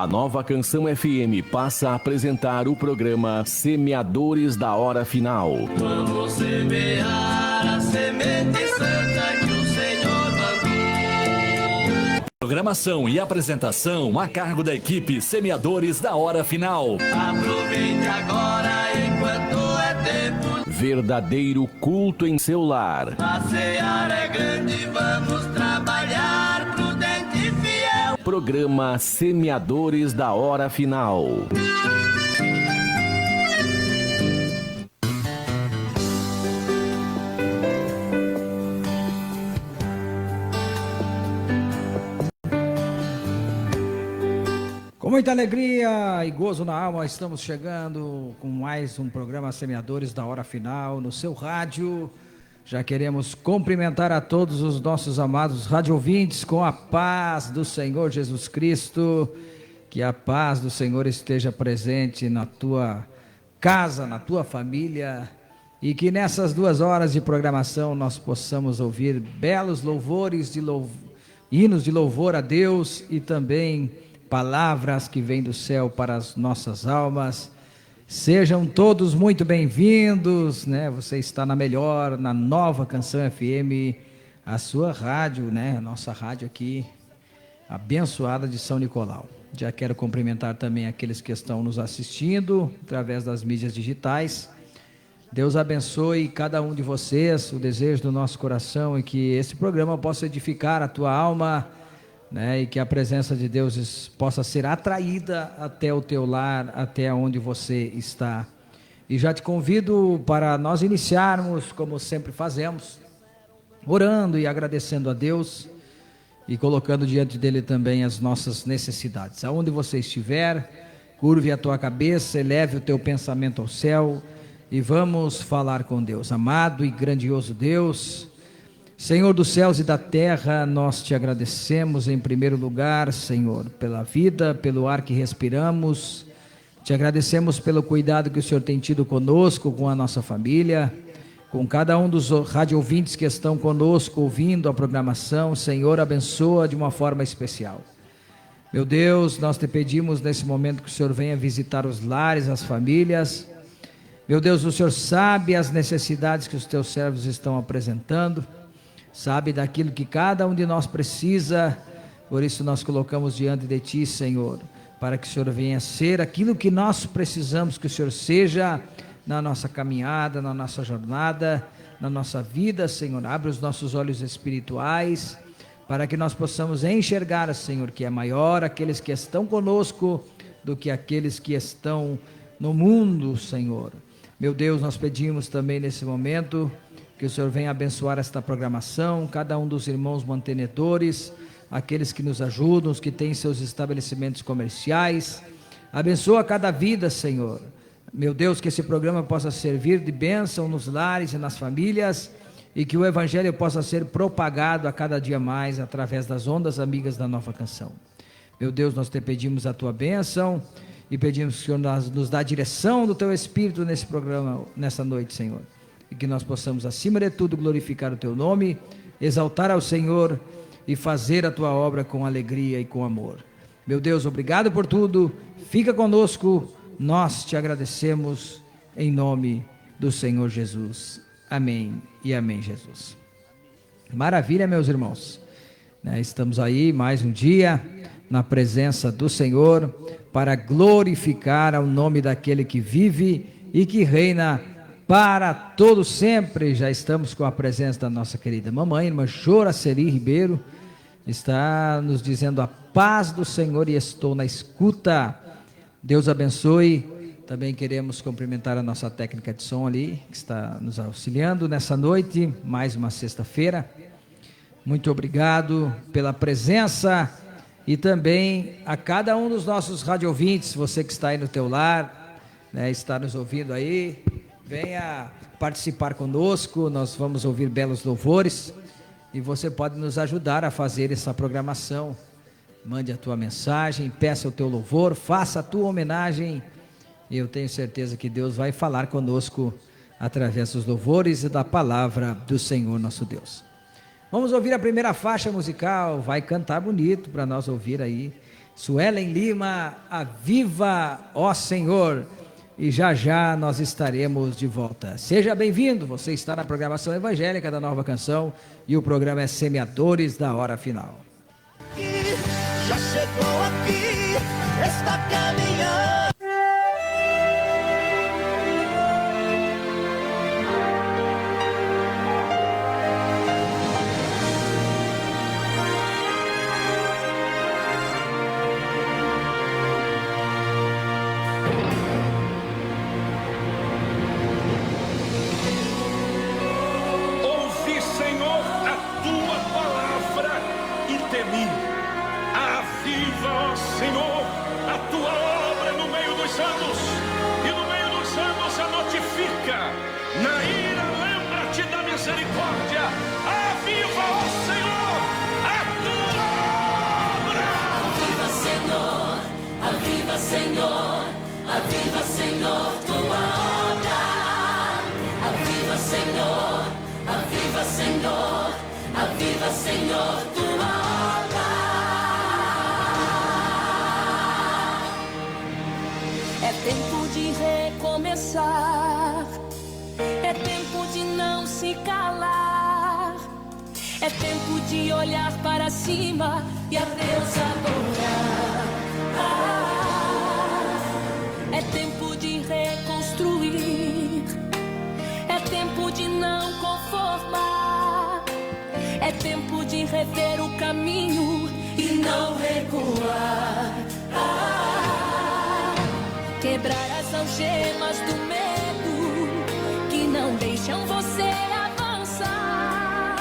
Nova Canção FM passa a apresentar o programa Semeadores da Hora Final. Vamos semear a semente santa que o Senhor mandou. Programação e apresentação a cargo da equipe Semeadores da Hora Final. Aproveite agora enquanto é tempo. Verdadeiro culto em seu lar. A seara é grande, vamos trabalhar prudente e fiel. Programa Semeadores da Hora Final. Com muita alegria e gozo na alma, estamos chegando com mais um programa Semeadores da Hora Final no seu rádio. Já queremos cumprimentar a todos os nossos amados radiovintes com a paz do Senhor Jesus Cristo. Que a paz do Senhor esteja presente na tua casa, na tua família, e que nessas 2 horas de programação nós possamos ouvir belos louvores, hinos de louvor a Deus e também palavras que vêm do céu para as nossas almas. Sejam todos muito bem-vindos, né? Você está na melhor, na Nova Canção FM, a sua rádio, né? A nossa rádio aqui, abençoada de São Nicolau. Já quero cumprimentar também aqueles que estão nos assistindo através das mídias digitais. Deus abençoe cada um de vocês. O desejo do nosso coração é que esse programa possa edificar a tua alma, né, e que a presença de Deus possa ser atraída até o teu lar, até onde você está. E já te convido para nós iniciarmos, como sempre fazemos, orando e agradecendo a Deus e colocando diante dele também as nossas necessidades. Aonde você estiver, curve a tua cabeça, eleve o teu pensamento ao céu e vamos falar com Deus. Amado e grandioso Deus, Senhor dos céus e da terra, nós te agradecemos em primeiro lugar, Senhor, pela vida, pelo ar que respiramos. Te agradecemos pelo cuidado que o Senhor tem tido conosco, com a nossa família, com cada um dos radiovintes que estão conosco, ouvindo a programação. Senhor, abençoa de uma forma especial. Meu Deus, nós te pedimos nesse momento que o Senhor venha visitar os lares, as famílias. Meu Deus, o Senhor sabe as necessidades que os teus servos estão apresentando, sabe daquilo que cada um de nós precisa. Por isso nós colocamos diante de ti, Senhor, para que o Senhor venha ser aquilo que nós precisamos que o Senhor seja na nossa caminhada, na nossa jornada, na nossa vida. Senhor, abre os nossos olhos espirituais, para que nós possamos enxergar, Senhor, que é maior aqueles que estão conosco do que aqueles que estão no mundo, Senhor. Meu Deus, nós pedimos também nesse momento que o Senhor venha abençoar esta programação, cada um dos irmãos mantenedores, aqueles que nos ajudam, os que têm seus estabelecimentos comerciais. Abençoa cada vida, Senhor. Meu Deus, que esse programa possa servir de bênção nos lares e nas famílias, e que o Evangelho possa ser propagado a cada dia mais através das ondas amigas da Nova Canção. Meu Deus, nós te pedimos a tua bênção e pedimos que o Senhor nos dá a direção do teu Espírito nesse programa, nessa noite, Senhor. E que nós possamos, acima de tudo, glorificar o teu nome, exaltar ao Senhor e fazer a tua obra com alegria e com amor. Meu Deus, obrigado por tudo, fica conosco, nós te agradecemos em nome do Senhor Jesus. Amém e amém, Jesus. Maravilha, meus irmãos, estamos aí mais um dia na presença do Senhor para glorificar ao nome daquele que vive e que reina para todo sempre. Já estamos com a presença da nossa querida mamãe, irmã Joraceli Ribeiro, está nos dizendo a paz do Senhor e estou na escuta. Deus abençoe. Também queremos cumprimentar a nossa técnica de som ali, que está nos auxiliando nessa noite, mais uma sexta-feira. Muito obrigado pela presença e também a cada um dos nossos radiovintes, você que está aí no teu lar, está nos ouvindo aí, venha participar conosco, nós vamos ouvir belos louvores e você pode nos ajudar a fazer essa programação. Mande a tua mensagem, peça o teu louvor, faça a tua homenagem e eu tenho certeza que Deus vai falar conosco através dos louvores e da palavra do Senhor nosso Deus. Vamos ouvir a primeira faixa musical, vai cantar bonito para nós ouvir aí. Suelen Lima, Aviva, ó Senhor. E já já nós estaremos de volta. Seja bem-vindo, você está na programação evangélica da Nova Canção e o programa é Semeadores da Hora Final. Já chegou aqui, está caminhando. Ouvi, Senhor, a tua palavra e temi. Aviva, ó Senhor, a tua obra no meio dos anos, e no meio dos anos a notifica. Na ira, lembra-te da misericórdia. Aviva, ó Senhor, a tua obra. Aviva, Senhor, aviva, Senhor, aviva, Senhor, tua obra. Aviva, Senhor, aviva, Senhor, aviva, Senhor, tua obra. É tempo de recomeçar, é tempo de não se calar, é tempo de olhar para cima e a Deus adorar. É tempo de reconstruir, é tempo de não conformar, é tempo de rever o caminho e não recuar. Quebrar as algemas do medo que não deixam você avançar.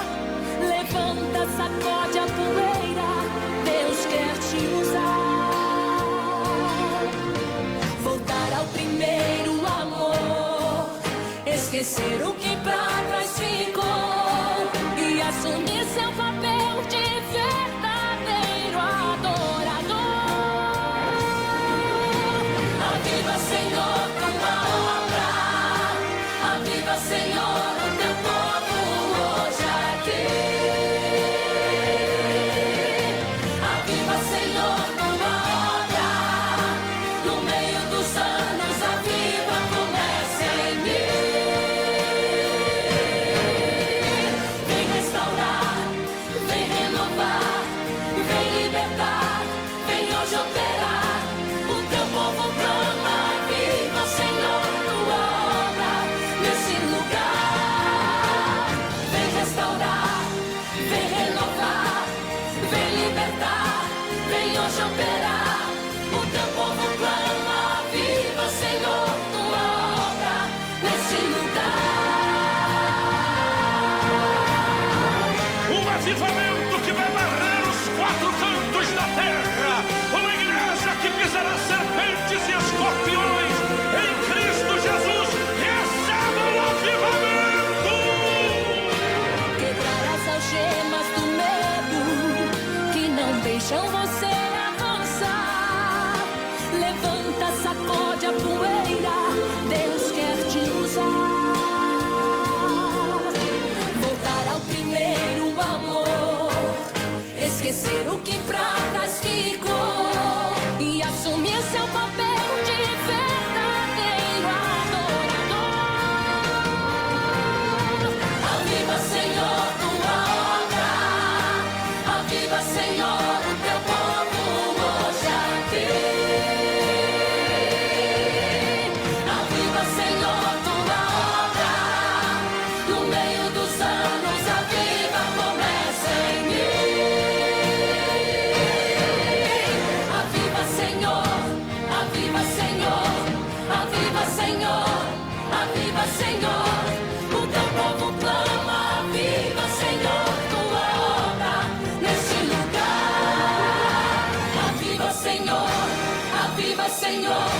Levanta, sacode a poeira, Deus quer te usar. Voltar ao primeiro amor, esquecer o que pra trás ficou e assumir seu papel de verdadeiro adorador. Aviva, Senhor, tua obra. Aviva, Senhor, o teu povo hoje aqui. Aviva, Senhor, tua obra. No meio dos anos, aviva, começa em mim. Vem restaurar, vem renovar, vem libertar, vem hoje operar. O teu povo clama, aviva, Senhor, tua obra nesse lugar. Vem restaurar, vem renovar, vem libertar, vem hoje operar. O teu povo clama, aviva, Senhor, tua obra nesse lugar. Um avivamento que vai barrer os quatro cantos da terra. Uma igreja que pisará serpentes e escorpiões em Cristo Jesus. Receba o avivamento. Quebrar as algemas do medo que não deixam você avançar. Levanta, sacode a poeira, Deus quer te usar. Voltar ao primeiro amor, esquecer o que pra trás ficou e assumir seu papel de verdadeiro adorador. Aviva, Senhor, tua obra. Aviva, Senhor, o teu povo hoje aqui. Aviva, Senhor, tua obra. No meio dos anos, aviva, começa em mim. Aviva, Senhor, aviva, Senhor, aviva, Senhor, aviva, Senhor. O teu povo clama, aviva, Senhor, tua obra nesse lugar. Aviva, Senhor, aviva, Senhor,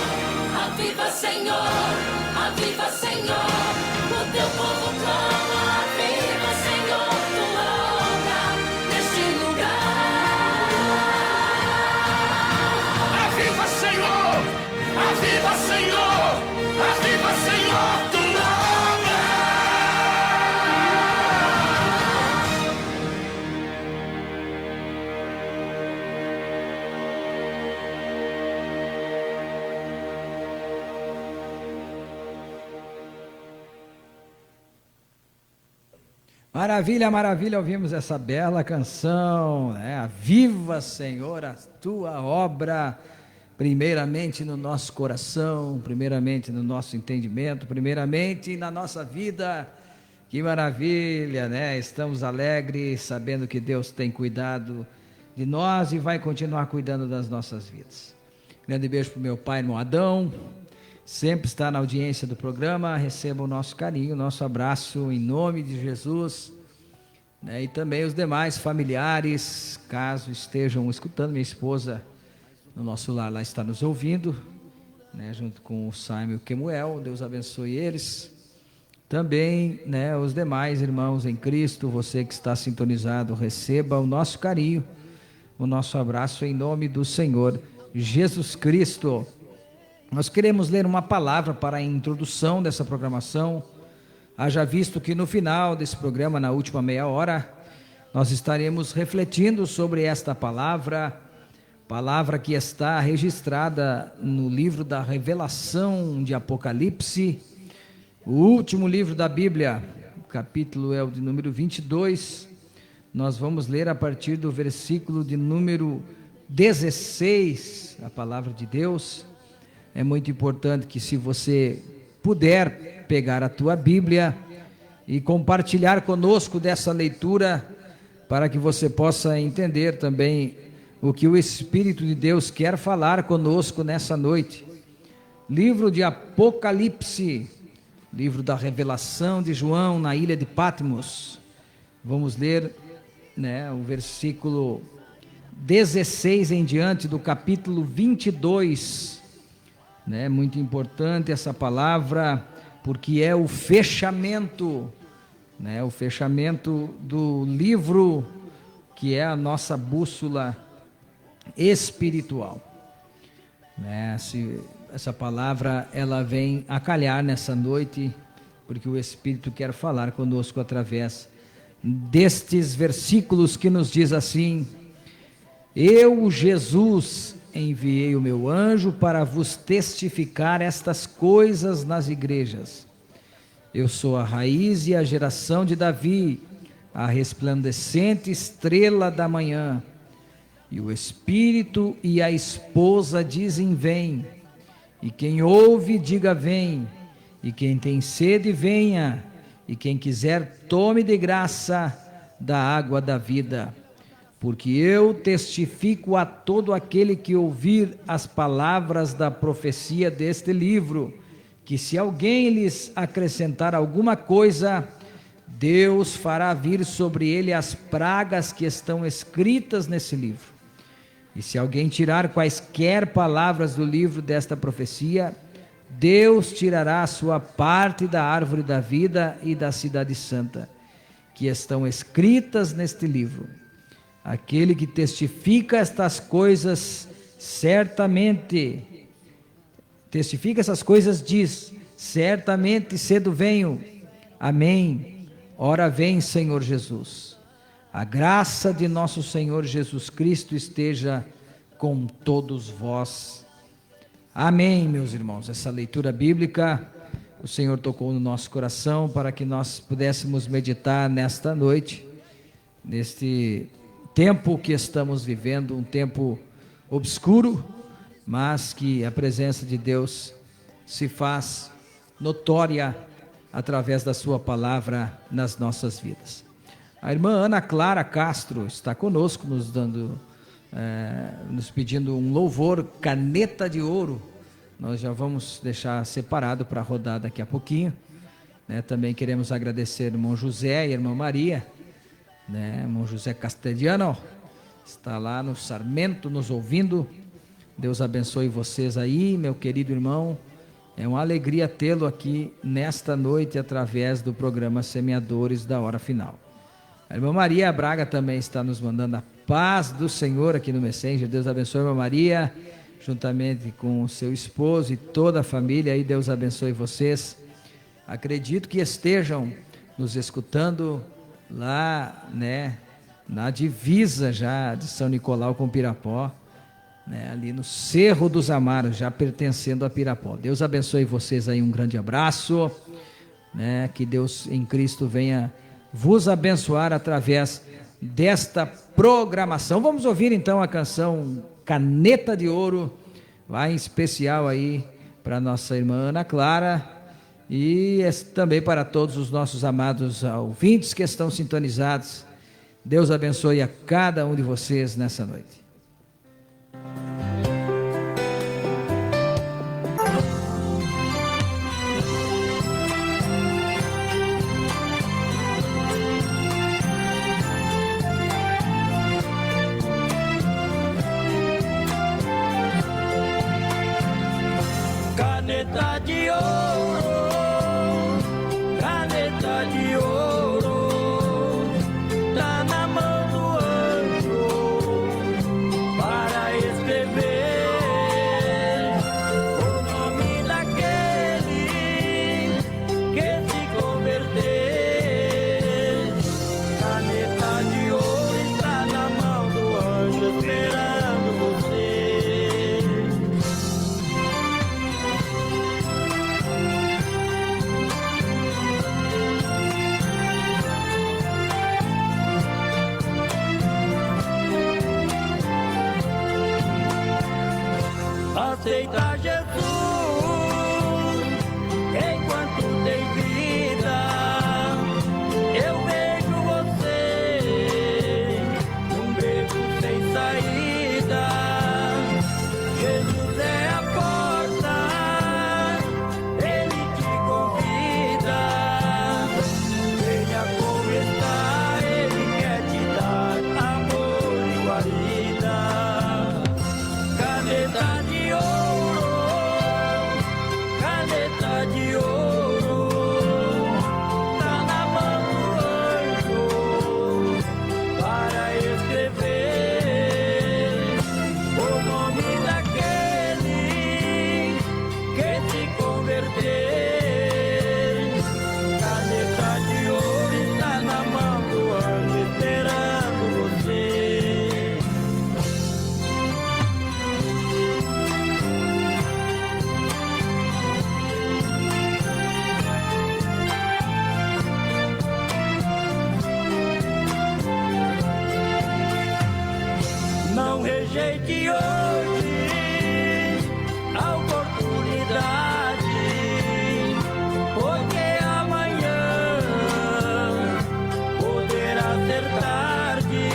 aviva, Senhor, aviva, Senhor. O teu povo clama, aviva, Senhor, tua obra nesse lugar. Aviva, Senhor! Aviva, Senhor! Aviva, Senhor, tua obra! Maravilha, maravilha, ouvimos essa bela canção, né? Viva, Senhor, a tua obra, primeiramente no nosso coração, primeiramente no nosso entendimento, primeiramente na nossa vida. Que maravilha, né? Estamos alegres, sabendo que Deus tem cuidado de nós e vai continuar cuidando das nossas vidas. Grande beijo para o meu pai, irmão Adão, sempre está na audiência do programa. Receba o nosso carinho, o nosso abraço em nome de Jesus, né? E também os demais familiares, caso estejam escutando. Minha esposa no nosso lar lá está nos ouvindo, né? Junto com o Simon e o Kemuel. Deus abençoe eles. Também, né, os demais irmãos em Cristo, você que está sintonizado, receba o nosso carinho, o nosso abraço em nome do Senhor Jesus Cristo. Nós queremos ler uma palavra para a introdução dessa programação. Haja visto que no final desse programa, na última meia hora, nós estaremos refletindo sobre esta palavra que está registrada no livro da Revelação de Apocalipse, o último livro da Bíblia. O capítulo é o de número 22, nós vamos ler a partir do versículo de número 16, a palavra de Deus. É muito importante que, se você puder pegar a tua Bíblia e compartilhar conosco dessa leitura, para que você possa entender também o que o Espírito de Deus quer falar conosco nessa noite. Livro de Apocalipse, livro da revelação de João na ilha de Patmos. Vamos ler, né, o versículo 16 em diante do capítulo 22, né? Muito importante essa palavra, porque é o fechamento, né? O fechamento do livro, que é a nossa bússola espiritual, né? Essa palavra, ela vem a calhar nessa noite, porque o Espírito quer falar conosco através destes versículos, que nos diz assim: eu, Jesus, enviei o meu anjo para vos testificar estas coisas nas igrejas. Eu sou a raiz e a geração de Davi, a resplandecente estrela da manhã. E o Espírito e a esposa dizem: vem. E quem ouve, diga: vem. E quem tem sede, venha. E quem quiser, tome de graça da água da vida. Porque eu testifico a todo aquele que ouvir as palavras da profecia deste livro, que se alguém lhes acrescentar alguma coisa, Deus fará vir sobre ele as pragas que estão escritas nesse livro. E se alguém tirar quaisquer palavras do livro desta profecia, Deus tirará a sua parte da árvore da vida e da cidade santa, que estão escritas neste livro. Aquele que testifica estas coisas, diz: certamente cedo venho. Amém. Ora vem, Senhor Jesus. A graça de nosso Senhor Jesus Cristo esteja com todos vós. Amém, meus irmãos. Essa leitura bíblica, o Senhor tocou no nosso coração para que nós pudéssemos meditar nesta noite, neste tempo que estamos vivendo, um tempo obscuro, mas que a presença de Deus se faz notória através da sua palavra nas nossas vidas. A irmã Ana Clara Castro está conosco, nos pedindo um louvor, Caneta de Ouro. Nós já vamos deixar separado para rodar daqui a pouquinho, né? Também queremos agradecer o irmão José e a irmã Maria, né? Irmão José Castelhano está lá no Sarmento nos ouvindo. Deus abençoe vocês aí, meu querido irmão. É uma alegria tê-lo aqui nesta noite através do programa Semeadores da Hora Final. A irmã Maria Braga também está nos mandando a paz do Senhor aqui no Messenger. Deus abençoe a irmã Maria, juntamente com o seu esposo e toda a família aí. Deus abençoe vocês. Acredito que estejam nos escutando lá, né, na divisa já de São Nicolau com Pirapó, né, ali no Cerro dos Amaros, já pertencendo a Pirapó. Deus abençoe vocês aí, um grande abraço, né, que Deus em Cristo venha vos abençoar através desta programação. Vamos ouvir então a canção Caneta de Ouro, vai em especial aí para nossa irmã Ana Clara e também para todos os nossos amados ouvintes que estão sintonizados. Deus abençoe a cada um de vocês nessa noite. Caneta de ouro, caneta de ouro, tá na mão do anjo para escrever o nome daquele que se converter. Caneta de ouro está na mão do anjo esperando você. Aceita Jesus enquanto tem vida. Eu vejo você num beco sem saída. Jesus é a porta, Ele te convida. Venha conversar, Ele quer te dar amor e guarida. Caneta de ouro, caneta de ouro, tá na mão do anjo para escrever o nome daquele que se converter. Caneta de ouro está na mão do anjo esperando você. Não rejeite hoje a oportunidade, porque amanhã poderá ser tarde.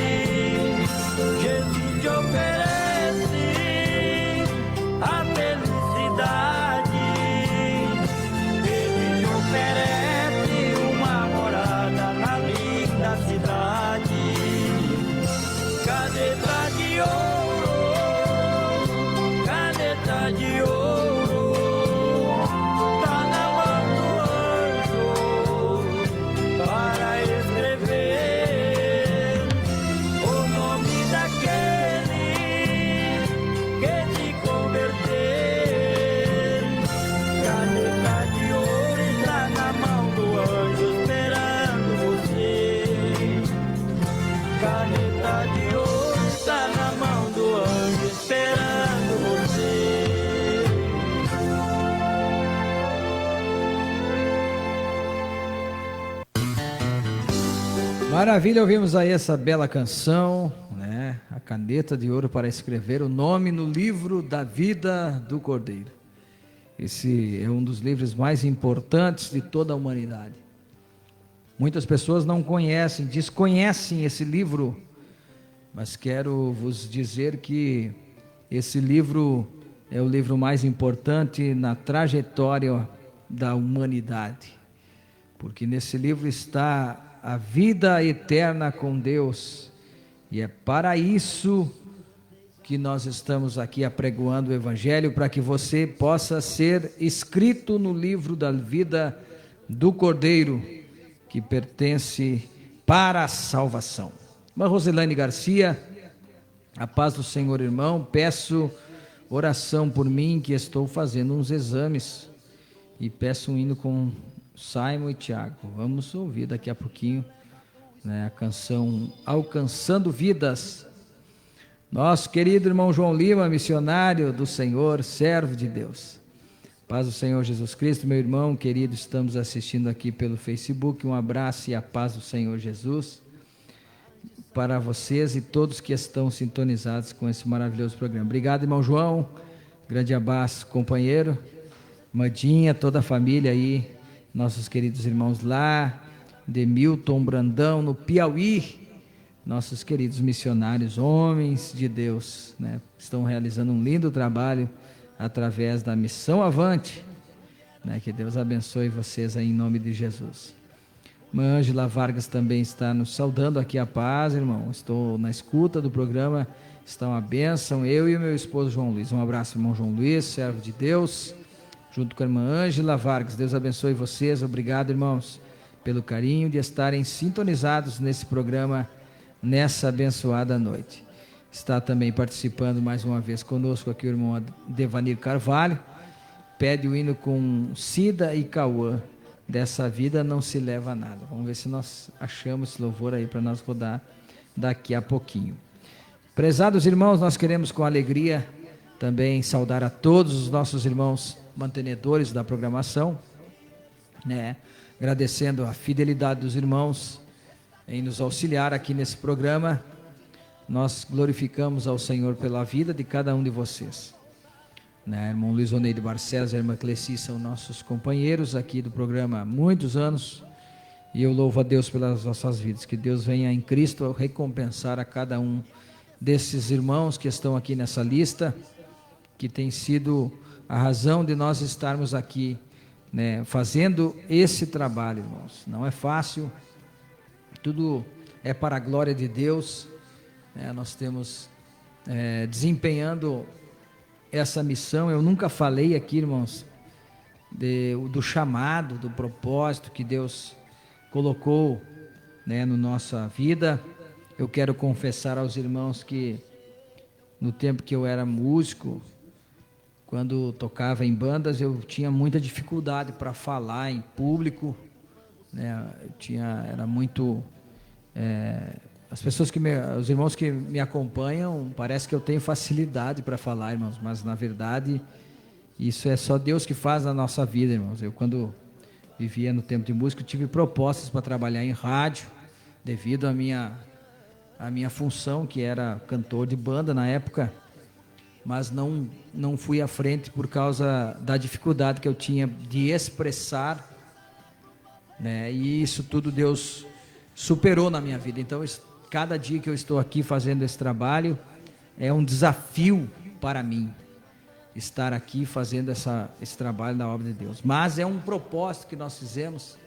Jesus te oferece a felicidade, Ele te oferece uma morada na linda cidade. Caneta de ouro, caneta de ouro, tá na mão do anjo para escrever o nome daquele que te converter. Caneta de ouro está na mão do anjo esperando você. Caneta de ouro está na mão do anjo esperando você. Maravilha, ouvimos aí essa bela canção, né? A caneta de ouro para escrever o nome no livro da vida do Cordeiro. Esse é um dos livros mais importantes de toda a humanidade. Muitas pessoas não conhecem, desconhecem esse livro, mas quero vos dizer que esse livro é o livro mais importante na trajetória da humanidade, porque nesse livro está a vida eterna com Deus, e é para isso que nós estamos aqui apregoando o Evangelho, para que você possa ser escrito no livro da vida do Cordeiro, que pertence para a salvação. Irmã Roselane Garcia, a paz do Senhor, irmão. Peço oração por mim, que estou fazendo uns exames, e peço um hino com Simon e Tiago. Vamos ouvir daqui a pouquinho, né, a canção Alcançando Vidas. Nosso querido irmão João Lima, missionário do Senhor, servo de Deus. Paz do Senhor Jesus Cristo, meu irmão querido, estamos assistindo aqui pelo Facebook. Um abraço e a paz do Senhor Jesus para vocês e todos que estão sintonizados com esse maravilhoso programa. Obrigado, irmão João, grande abraço, companheiro, Madinha, toda a família aí, nossos queridos irmãos lá, Demilton, Brandão, no Piauí, nossos queridos missionários, homens de Deus, né? Estão realizando um lindo trabalho através da Missão Avante, né? Que Deus abençoe vocês aí em nome de Jesus. Irmã Ângela Vargas também está nos saudando aqui a paz, irmão. Estou na escuta do programa, está uma bênção, eu e o meu esposo João Luiz. Um abraço, irmão João Luiz, servo de Deus, junto com a irmã Ângela Vargas. Deus abençoe vocês. Obrigado, irmãos, pelo carinho de estarem sintonizados nesse programa, nessa abençoada noite. Está também participando mais uma vez conosco aqui o irmão Devanir Carvalho, pede o hino com Cida e Cauã, Dessa Vida Não Se Leva Nada. Vamos ver se nós achamos esse louvor aí para nós rodar daqui a pouquinho. Prezados irmãos, nós queremos com alegria também saudar a todos os nossos irmãos mantenedores da programação, né? Agradecendo a fidelidade dos irmãos em nos auxiliar aqui nesse programa. Nós glorificamos ao Senhor pela vida de cada um de vocês, né? Irmão Luiz Oneide Barcelos e a irmã Cleci são nossos companheiros aqui do programa há muitos anos, e eu louvo a Deus pelas nossas vidas. Que Deus venha em Cristo recompensar a cada um desses irmãos que estão aqui nessa lista, que tem sido a razão de nós estarmos aqui, né, fazendo esse trabalho, irmãos. Não é fácil, tudo é para a glória de Deus, né? Nós temos desempenhando essa missão. Eu nunca falei aqui, irmãos, do chamado, do propósito que Deus colocou, né, na nossa vida. Eu quero confessar aos irmãos que no tempo que eu era músico, quando tocava em bandas, eu tinha muita dificuldade para falar em público, né? Era muito... as pessoas os irmãos que me acompanham, parece que eu tenho facilidade para falar, irmãos, mas na verdade isso é só Deus que faz na nossa vida, irmãos. Eu, quando vivia no tempo de música, tive propostas para trabalhar em rádio, devido à minha função, que era cantor de banda na época, mas não fui à frente por causa da dificuldade que eu tinha de expressar, né? E isso tudo Deus superou na minha vida. Então, cada dia que eu estou aqui fazendo esse trabalho é um desafio para mim, estar aqui fazendo esse trabalho da obra de Deus. Mas é um propósito que nós fizemos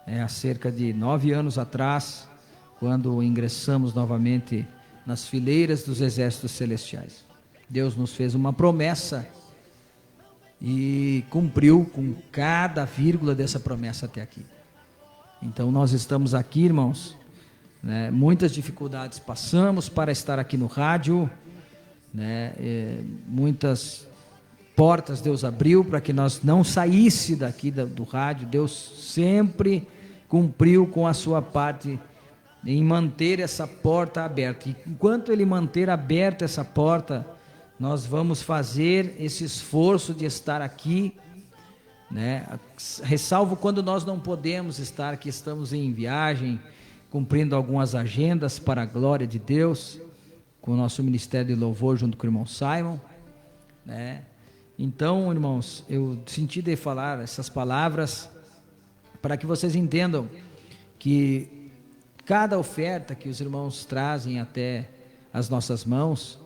há cerca de 9 anos atrás, quando ingressamos novamente nas fileiras dos exércitos celestiais. Deus nos fez uma promessa e cumpriu com cada vírgula dessa promessa até aqui. Então nós estamos aqui, irmãos, né? Muitas dificuldades passamos para estar aqui no rádio, né? Muitas portas Deus abriu para que nós não saísse daqui do rádio. Deus sempre cumpriu com a sua parte em manter essa porta aberta. E enquanto Ele manter aberta essa porta, nós vamos fazer esse esforço de estar aqui, né? Ressalvo quando nós não podemos estar, que estamos em viagem, cumprindo algumas agendas para a glória de Deus, com o nosso ministério de louvor junto com o irmão Simon, né? Então, irmãos, eu senti de falar essas palavras para que vocês entendam que cada oferta que os irmãos trazem até as nossas mãos,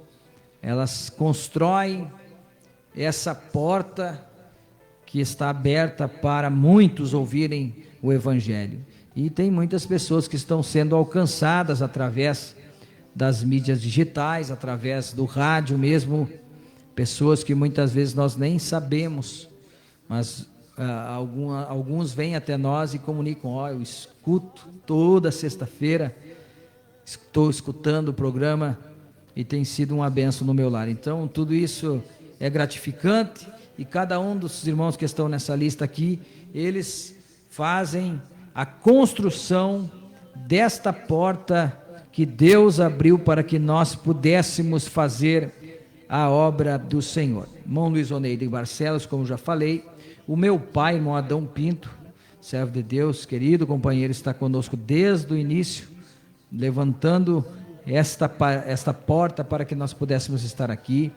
elas constroem essa porta que está aberta para muitos ouvirem o Evangelho. E tem muitas pessoas que estão sendo alcançadas através das mídias digitais, através do rádio mesmo, pessoas que muitas vezes nós nem sabemos, mas alguns vêm até nós e comunicam: eu escuto toda sexta-feira, estou escutando o programa e tem sido uma bênção no meu lar. Então tudo isso é gratificante, e cada um dos irmãos que estão nessa lista aqui, eles fazem a construção desta porta que Deus abriu para que nós pudéssemos fazer a obra do Senhor. Irmão Luiz Oneide Barcelos, como já falei, o meu pai, irmão Adão Pinto, servo de Deus, querido companheiro, está conosco desde o início, levantando esta porta para que nós pudéssemos estar aqui.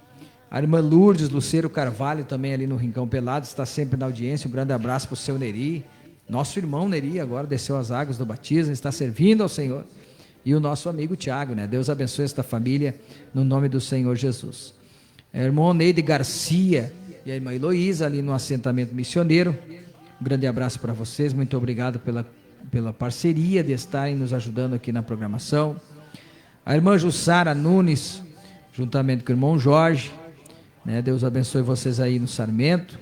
A irmã Lourdes Lucero Carvalho, também ali no Rincão Pelado, está sempre na audiência. Um grande abraço para o seu Neri, nosso irmão Neri, agora desceu as águas do batismo, está servindo ao Senhor. E o nosso amigo Tiago, né? Deus abençoe esta família, no nome do Senhor Jesus. A irmã Neide Garcia e a irmã Heloísa, ali no assentamento missioneiro. Um grande abraço para vocês, muito obrigado pela parceria de estarem nos ajudando aqui na programação. A irmã Jussara Nunes, juntamente com o irmão Jorge, né? Deus abençoe vocês aí no Sarmento.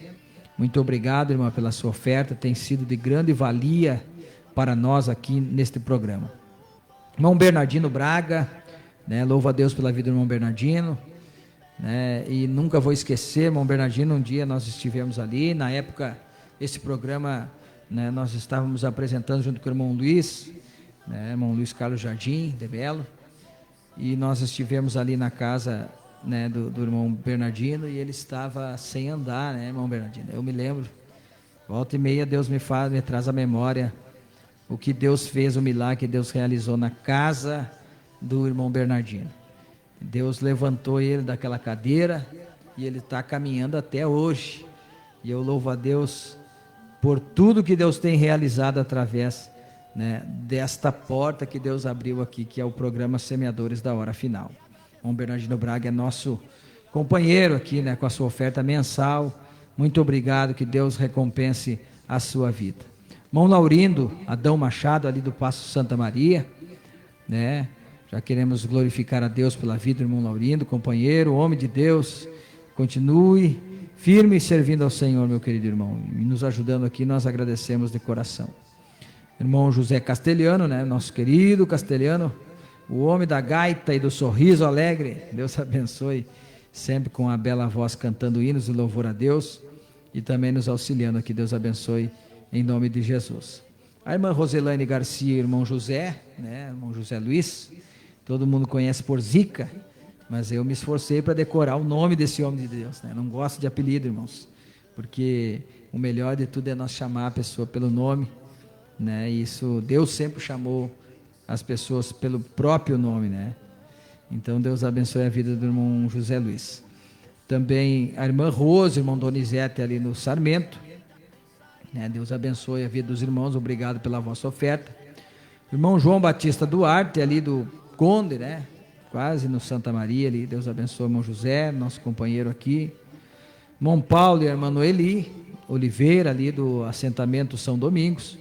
Muito obrigado, irmã, pela sua oferta, tem sido de grande valia para nós aqui neste programa. Irmão Bernardino Braga, né? Louvo a Deus pela vida do irmão Bernardino, né? E nunca vou esquecer, irmão Bernardino, um dia nós estivemos ali, na época, esse programa, né, nós estávamos apresentando junto com o irmão Luiz, né, irmão Luiz Carlos Jardim, de Belo, e nós estivemos ali na casa, né, do irmão Bernardino, e ele estava sem andar, né, irmão Bernardino? Eu me lembro, volta e meia Deus me traz à memória o que Deus fez, o milagre que Deus realizou na casa do irmão Bernardino. Deus levantou ele daquela cadeira e ele está caminhando até hoje. E eu louvo a Deus por tudo que Deus tem realizado através, né, desta porta que Deus abriu aqui, que é o programa Semeadores da Hora Final. O irmão Bernardino Braga é nosso companheiro aqui, né, com a sua oferta mensal. Muito obrigado, que Deus recompense a sua vida. Irmão Laurindo Adão Machado, ali do Paço Santa Maria, né? Já queremos glorificar a Deus pela vida do irmão Laurindo, companheiro, homem de Deus. Continue firme e servindo ao Senhor, meu querido irmão, e nos ajudando aqui, nós agradecemos de coração. Irmão José Castelhano, né? Nosso querido Castelhano, o homem da gaita e do sorriso alegre. Deus abençoe, sempre com a bela voz cantando hinos de louvor a Deus e também nos auxiliando aqui. Deus abençoe em nome de Jesus. A irmã Roselane Garcia, irmão José, né? Irmão José Luiz, todo mundo conhece por Zica, mas eu me esforcei para decorar o nome desse homem de Deus, né? Não gosto de apelido, irmãos, porque o melhor de tudo é nós chamar a pessoa pelo nome, né? Isso, Deus sempre chamou as pessoas pelo próprio nome, né? Então Deus abençoe a vida do irmão José Luiz. Também a irmã Rose, irmão Donizete ali no Sarmento, né? Deus abençoe a vida dos irmãos, obrigado pela vossa oferta. Irmão João Batista Duarte, ali do Conde, né? Quase no Santa Maria ali. Deus abençoe o irmão José, nosso companheiro aqui. Irmão Paulo e a irmã Noeli Oliveira, ali do assentamento São Domingos.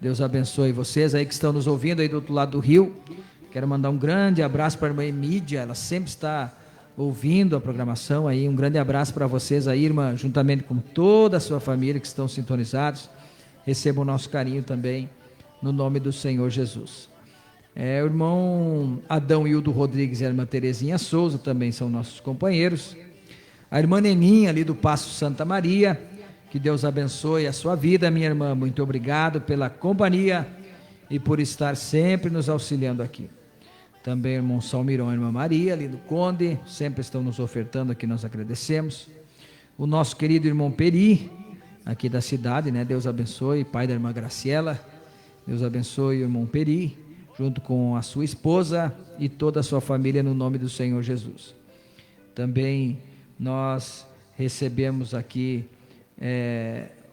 Deus abençoe vocês aí que estão nos ouvindo aí do outro lado do rio. Quero mandar um grande abraço para a irmã Emídia, ela sempre está ouvindo a programação aí. Um grande abraço para vocês aí, irmã, juntamente com toda a sua família que estão sintonizados. Recebam o nosso carinho também, no nome do Senhor Jesus. O irmão Adão Hildo Rodrigues e a irmã Terezinha Souza também são nossos companheiros. A irmã Neninha ali do Paço Santa Maria, que Deus abençoe a sua vida, minha irmã. Muito obrigado pela companhia e por estar sempre nos auxiliando aqui. Também o irmão Salmirão e a irmã Maria, ali do Conde, sempre estão nos ofertando aqui, nós agradecemos. O nosso querido irmão Peri, aqui da cidade, né? Deus abençoe, pai da irmã Graciela. Deus abençoe o irmão Peri, junto com a sua esposa e toda a sua família, no nome do Senhor Jesus. Também nós recebemos aqui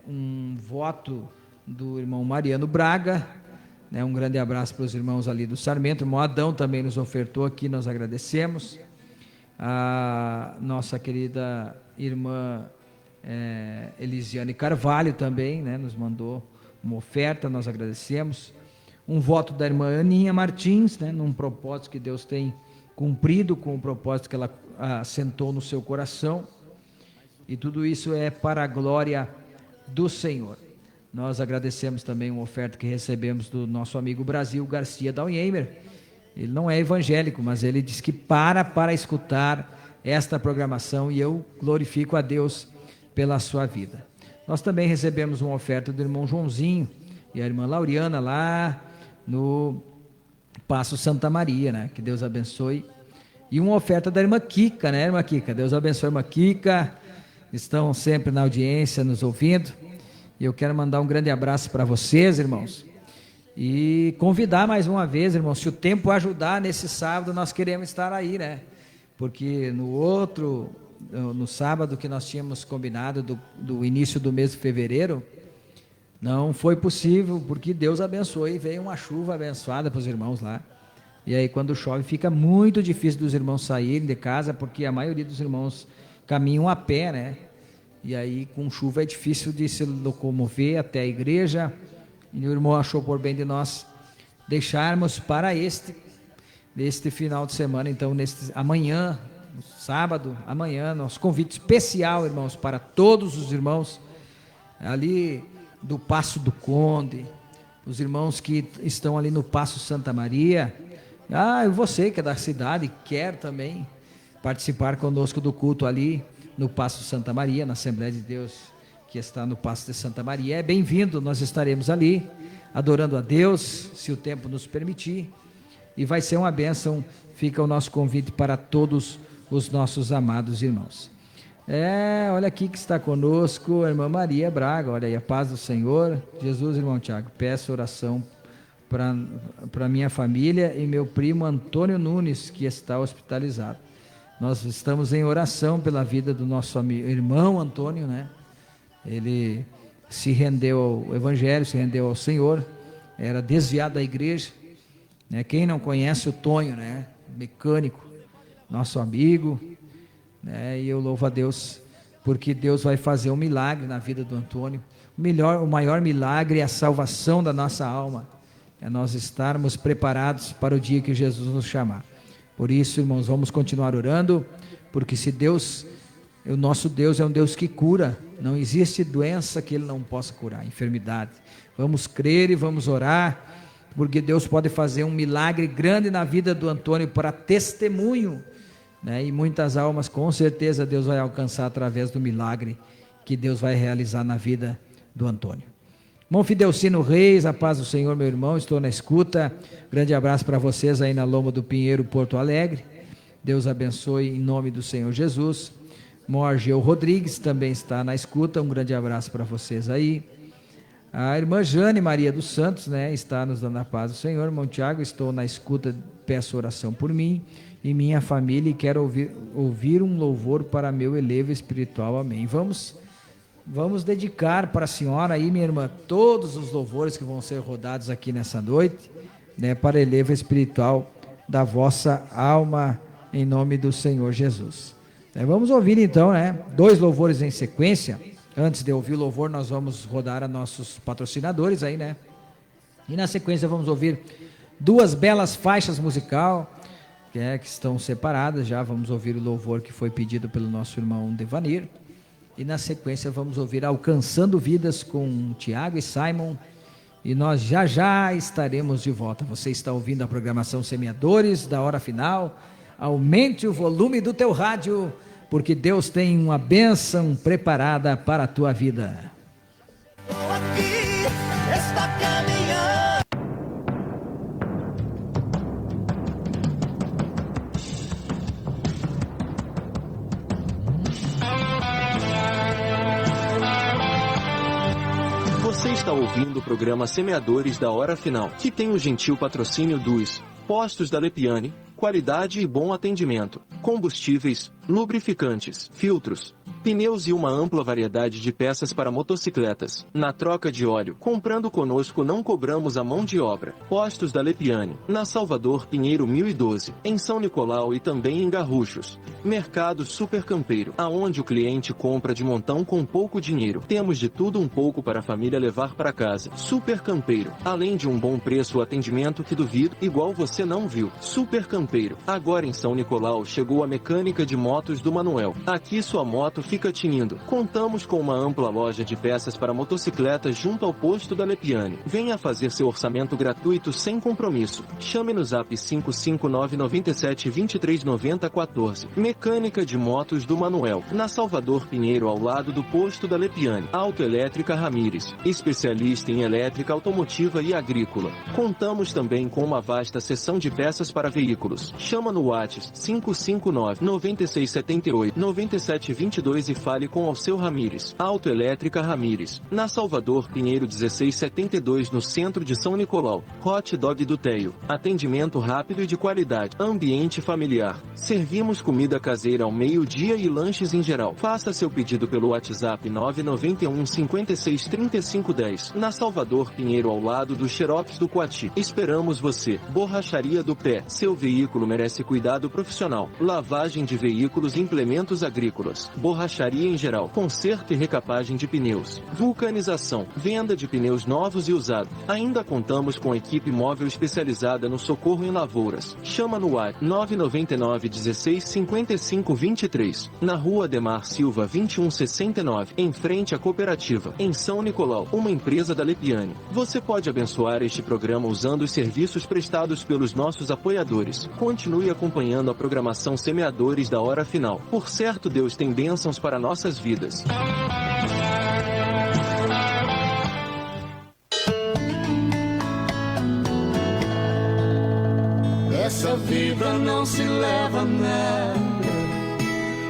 um voto do irmão Mariano Braga, né? Um grande abraço para os irmãos ali do Sarmento. O irmão Adão também nos ofertou aqui, nós agradecemos. A nossa querida irmã Elisiane Carvalho também, né? Nos mandou uma oferta, nós agradecemos. Um voto da irmã Aninha Martins, né? Num propósito que Deus tem cumprido com o propósito que ela assentou no seu coração. E tudo isso é para a glória do Senhor. Nós agradecemos também uma oferta que recebemos do nosso amigo Brasil Garcia Daunheimer. Ele não é evangélico, mas ele diz que para escutar esta programação, e eu glorifico a Deus pela sua vida. Nós também recebemos uma oferta do irmão Joãozinho e a irmã Lauriana lá no Paço Santa Maria, né? Que Deus abençoe E uma oferta da irmã Kika, né, irmã Kika? Deus abençoe a irmã Kika. Estão sempre na audiência, nos ouvindo. E eu quero mandar um grande abraço para vocês, irmãos. E convidar mais uma vez, irmãos, se o tempo ajudar, nesse sábado nós queremos estar aí, né? Porque no sábado que nós tínhamos combinado do início do mês de fevereiro, não foi possível, porque Deus abençoou e veio uma chuva abençoada para os irmãos lá. E aí quando chove fica muito difícil dos irmãos saírem de casa, porque a maioria dos irmãos caminham a pé, né? E aí com chuva é difícil de se locomover até a igreja. E o irmão achou por bem de nós deixarmos para este final de semana, então amanhã, sábado, amanhã, nosso convite especial, irmãos, para todos os irmãos ali do Passo do Conde, os irmãos que estão ali no Passo Santa Maria. E você que é da cidade, quer também participar conosco do culto ali no Passo Santa Maria, na Assembleia de Deus, que está no Passo de Santa Maria, é bem-vindo. Nós estaremos ali adorando a Deus, se o tempo nos permitir, e vai ser uma bênção. Fica o nosso convite para todos os nossos amados irmãos. Olha aqui que está conosco a irmã Maria Braga. Olha aí, a paz do Senhor. Jesus, irmão Tiago, peço oração para minha família e meu primo Antônio Nunes, que está hospitalizado. Nós estamos em oração pela vida do nosso irmão Antônio, né? Ele se rendeu ao Evangelho, se rendeu ao Senhor, era desviado da igreja, né? Quem não conhece o Tonho, né? Mecânico, nosso amigo, né? E eu louvo a Deus, porque Deus vai fazer um milagre na vida do Antônio. O maior milagre é a salvação da nossa alma, é nós estarmos preparados para o dia que Jesus nos chamar. Por isso, irmãos, vamos continuar orando, porque se o nosso Deus é um Deus que cura, não existe doença que Ele não possa curar, enfermidade. Vamos crer e vamos orar, porque Deus pode fazer um milagre grande na vida do Antônio para testemunho, né? E muitas almas, com certeza, Deus vai alcançar através do milagre que Deus vai realizar na vida do Antônio. Irmão Fidelcino Reis, a paz do Senhor, meu irmão, estou na escuta. Grande abraço para vocês aí na Loma do Pinheiro, Porto Alegre. Deus abençoe em nome do Senhor Jesus. Morgeu Rodrigues também está na escuta, um grande abraço para vocês aí. A irmã Jane Maria dos Santos, né, está nos dando a paz do Senhor. Irmão Tiago, estou na escuta, peço oração por mim e minha família, e quero ouvir um louvor para meu elevo espiritual, amém. Vamos dedicar para a senhora aí, minha irmã, todos os louvores que vão ser rodados aqui nessa noite, né, para elevo espiritual da vossa alma, em nome do Senhor Jesus. Vamos ouvir então, né, 2 louvores em sequência. Antes de ouvir o louvor, nós vamos rodar a nossos patrocinadores aí, né? E na sequência vamos ouvir 2 belas faixas musical, que estão separadas já. Vamos ouvir o louvor que foi pedido pelo nosso irmão Devanir. E na sequência vamos ouvir Alcançando Vidas com Tiago e Simon. E nós já estaremos de volta. Você está ouvindo a programação Semeadores da Hora Final. Aumente o volume do teu rádio, porque Deus tem uma bênção preparada para a tua vida. Aqui está caminhando. Você está ouvindo o programa Semeadores da Hora Final, que tem o gentil patrocínio dos Postos da Lepiane, qualidade e bom atendimento, combustíveis, lubrificantes, filtros, pneus e uma ampla variedade de peças para motocicletas. Na troca de óleo, comprando conosco não cobramos a mão de obra. Postos da Lepiane, na Salvador Pinheiro 1012, em São Nicolau e também em Garruchos. Mercado Super Campeiro, aonde o cliente compra de montão com pouco dinheiro. Temos de tudo um pouco para a família levar para casa. Super Campeiro, além de um bom preço, atendimento que duvido, igual você não viu. Super Campeiro, agora em São Nicolau chegou a mecânica de motos do Manuel. Aqui sua moto fica fica tinindo. Contamos com uma ampla loja de peças para motocicletas junto ao posto da Lepiane. Venha fazer seu orçamento gratuito sem compromisso. Chame no zap 55997239014. Mecânica de motos do Manuel, na Salvador Pinheiro, ao lado do posto da Lepiane. Autoelétrica Ramires, especialista em elétrica automotiva e agrícola. Contamos também com uma vasta seção de peças para veículos. Chama no WhatsApp 559-9678-9722 e fale com Alceu Ramires. Autoelétrica Ramires, na Salvador Pinheiro 1672, no centro de São Nicolau. Hot Dog do Teio, atendimento rápido e de qualidade. Ambiente familiar. Servimos comida caseira ao meio-dia e lanches em geral. Faça seu pedido pelo WhatsApp 991 56 35 10, na Salvador Pinheiro, ao lado do Xerox do Coati. Esperamos você. Borracharia do Pé. Seu veículo merece cuidado profissional. Lavagem de veículos e implementos agrícolas. Borracharia em geral. Conserto e recapagem de pneus. Vulcanização. Venda de pneus novos e usados. Ainda contamos com equipe móvel especializada no socorro em lavouras. Chama no WhatsApp 999 16 55 23, na Rua Ademar Silva 2169, em frente à cooperativa, em São Nicolau, uma empresa da Lepiane. Você pode abençoar este programa usando os serviços prestados pelos nossos apoiadores. Continue acompanhando a programação Semeadores da Hora Final. Por certo, Deus tem bênçãos para nossas vidas. Essa vida não se leva a nada.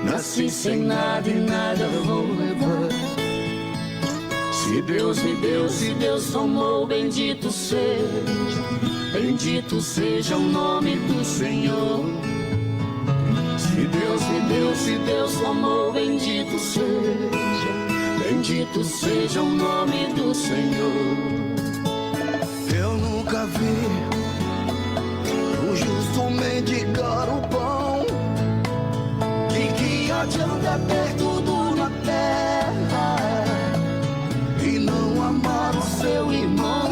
Nasci sem nada e nada vou levar. Se Deus me deu, se Deus tomou, bendito seja o nome do Senhor. Se Deus me deu, se Deus tomou, bendito seja o nome do Senhor. Eu nunca vi o justo mendigar o pão. De que adianta ter tudo na terra e não amar o seu irmão?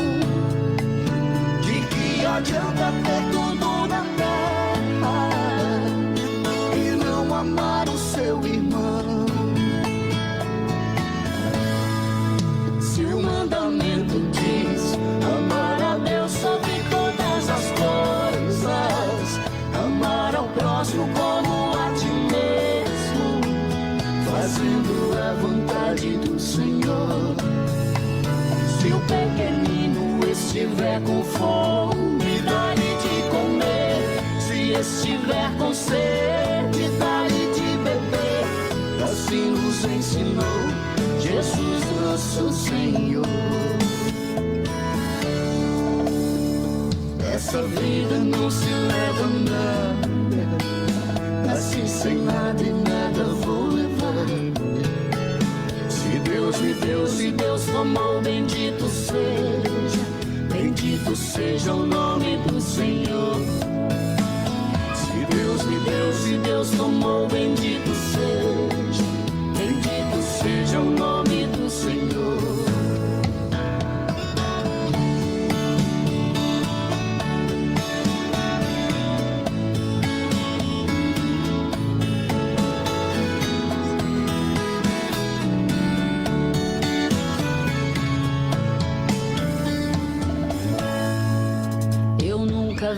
De que adianta ter tudo na terra e não amar o seu irmão? Se o mandamento diz amar a Deus sobre todas as coisas, amar ao próximo como a ti mesmo, fazendo a vontade do Senhor. Se o pequenino estiver com fome, dá-lhe de comer. Se estiver com sede, dá-lhe de beber. Assim nos ensinou Jesus nosso Senhor. Essa vida não se leva a nada. Nasci sem nada e nada vou levar. Se Deus me deu, se Deus tomou, bendito seja o nome do Senhor. Se Deus me deu, se Deus tomou, bendito seja o nome do Senhor.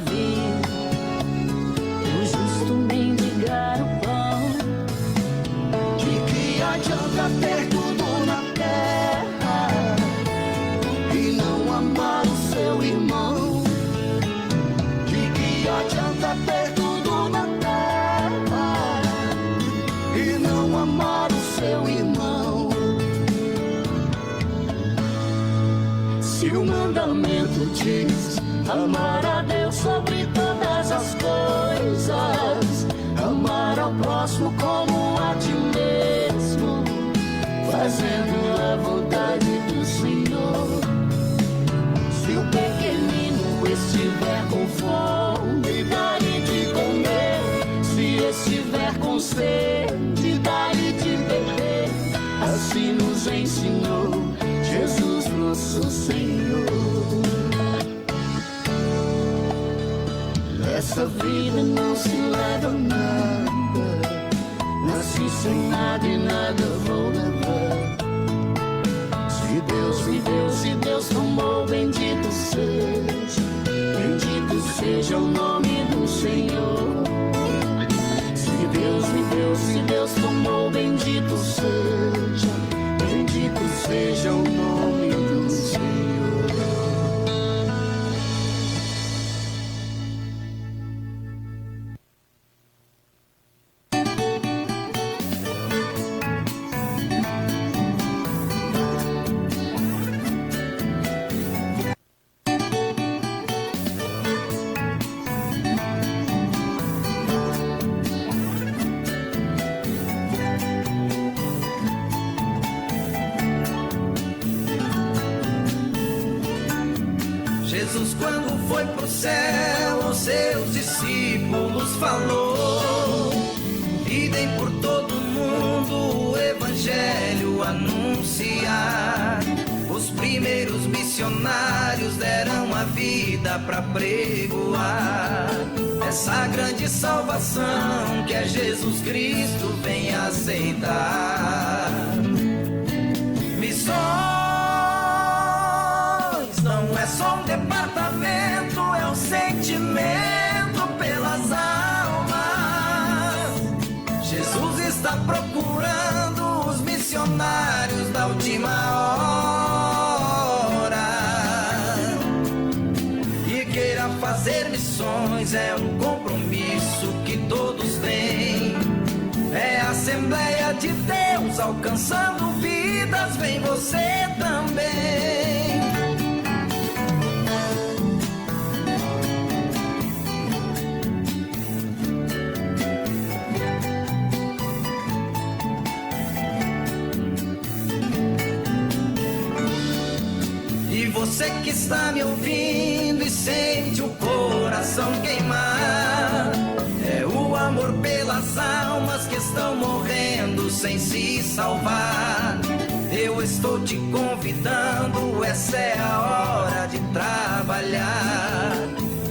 Vi o justo mendigar o pão. De que adianta ter tudo na terra e não amar o seu irmão? De que adianta ter tudo na terra e não amar o seu irmão? Se o mandamento diz amar a Deus sobre todas as coisas, amar ao próximo como a ti mesmo, fazendo a vontade do Senhor. Se o pequenino estiver com fome, dá-lhe de comer. Se estiver com sede, dá-lhe de beber. Assim nos ensinou Jesus nosso Senhor. Essa vida não se leva a nada. Nasci sem nada e nada vou levar. Se Deus me deu, se Deus tomou, bendito seja o nome do Senhor. Se Deus me deu, se Deus tomou, bendito seja o nome do Senhor. Jesus, quando foi pro céu, aos seus discípulos falou: idem por todo mundo o evangelho anunciar. Os primeiros missionários deram a vida pra pregoar essa grande salvação que é Jesus Cristo vem aceitar. Missões não é só um departamento, é um sentimento pelas almas. Jesus está procurando os missionários da última hora. E queira fazer missões é um compromisso que todos têm. É a Assembleia de Deus alcançando vidas, vem você também. Você que está me ouvindo e sente o coração queimar, é o amor pelas almas que estão morrendo sem se salvar. Eu estou te convidando, essa é a hora de trabalhar.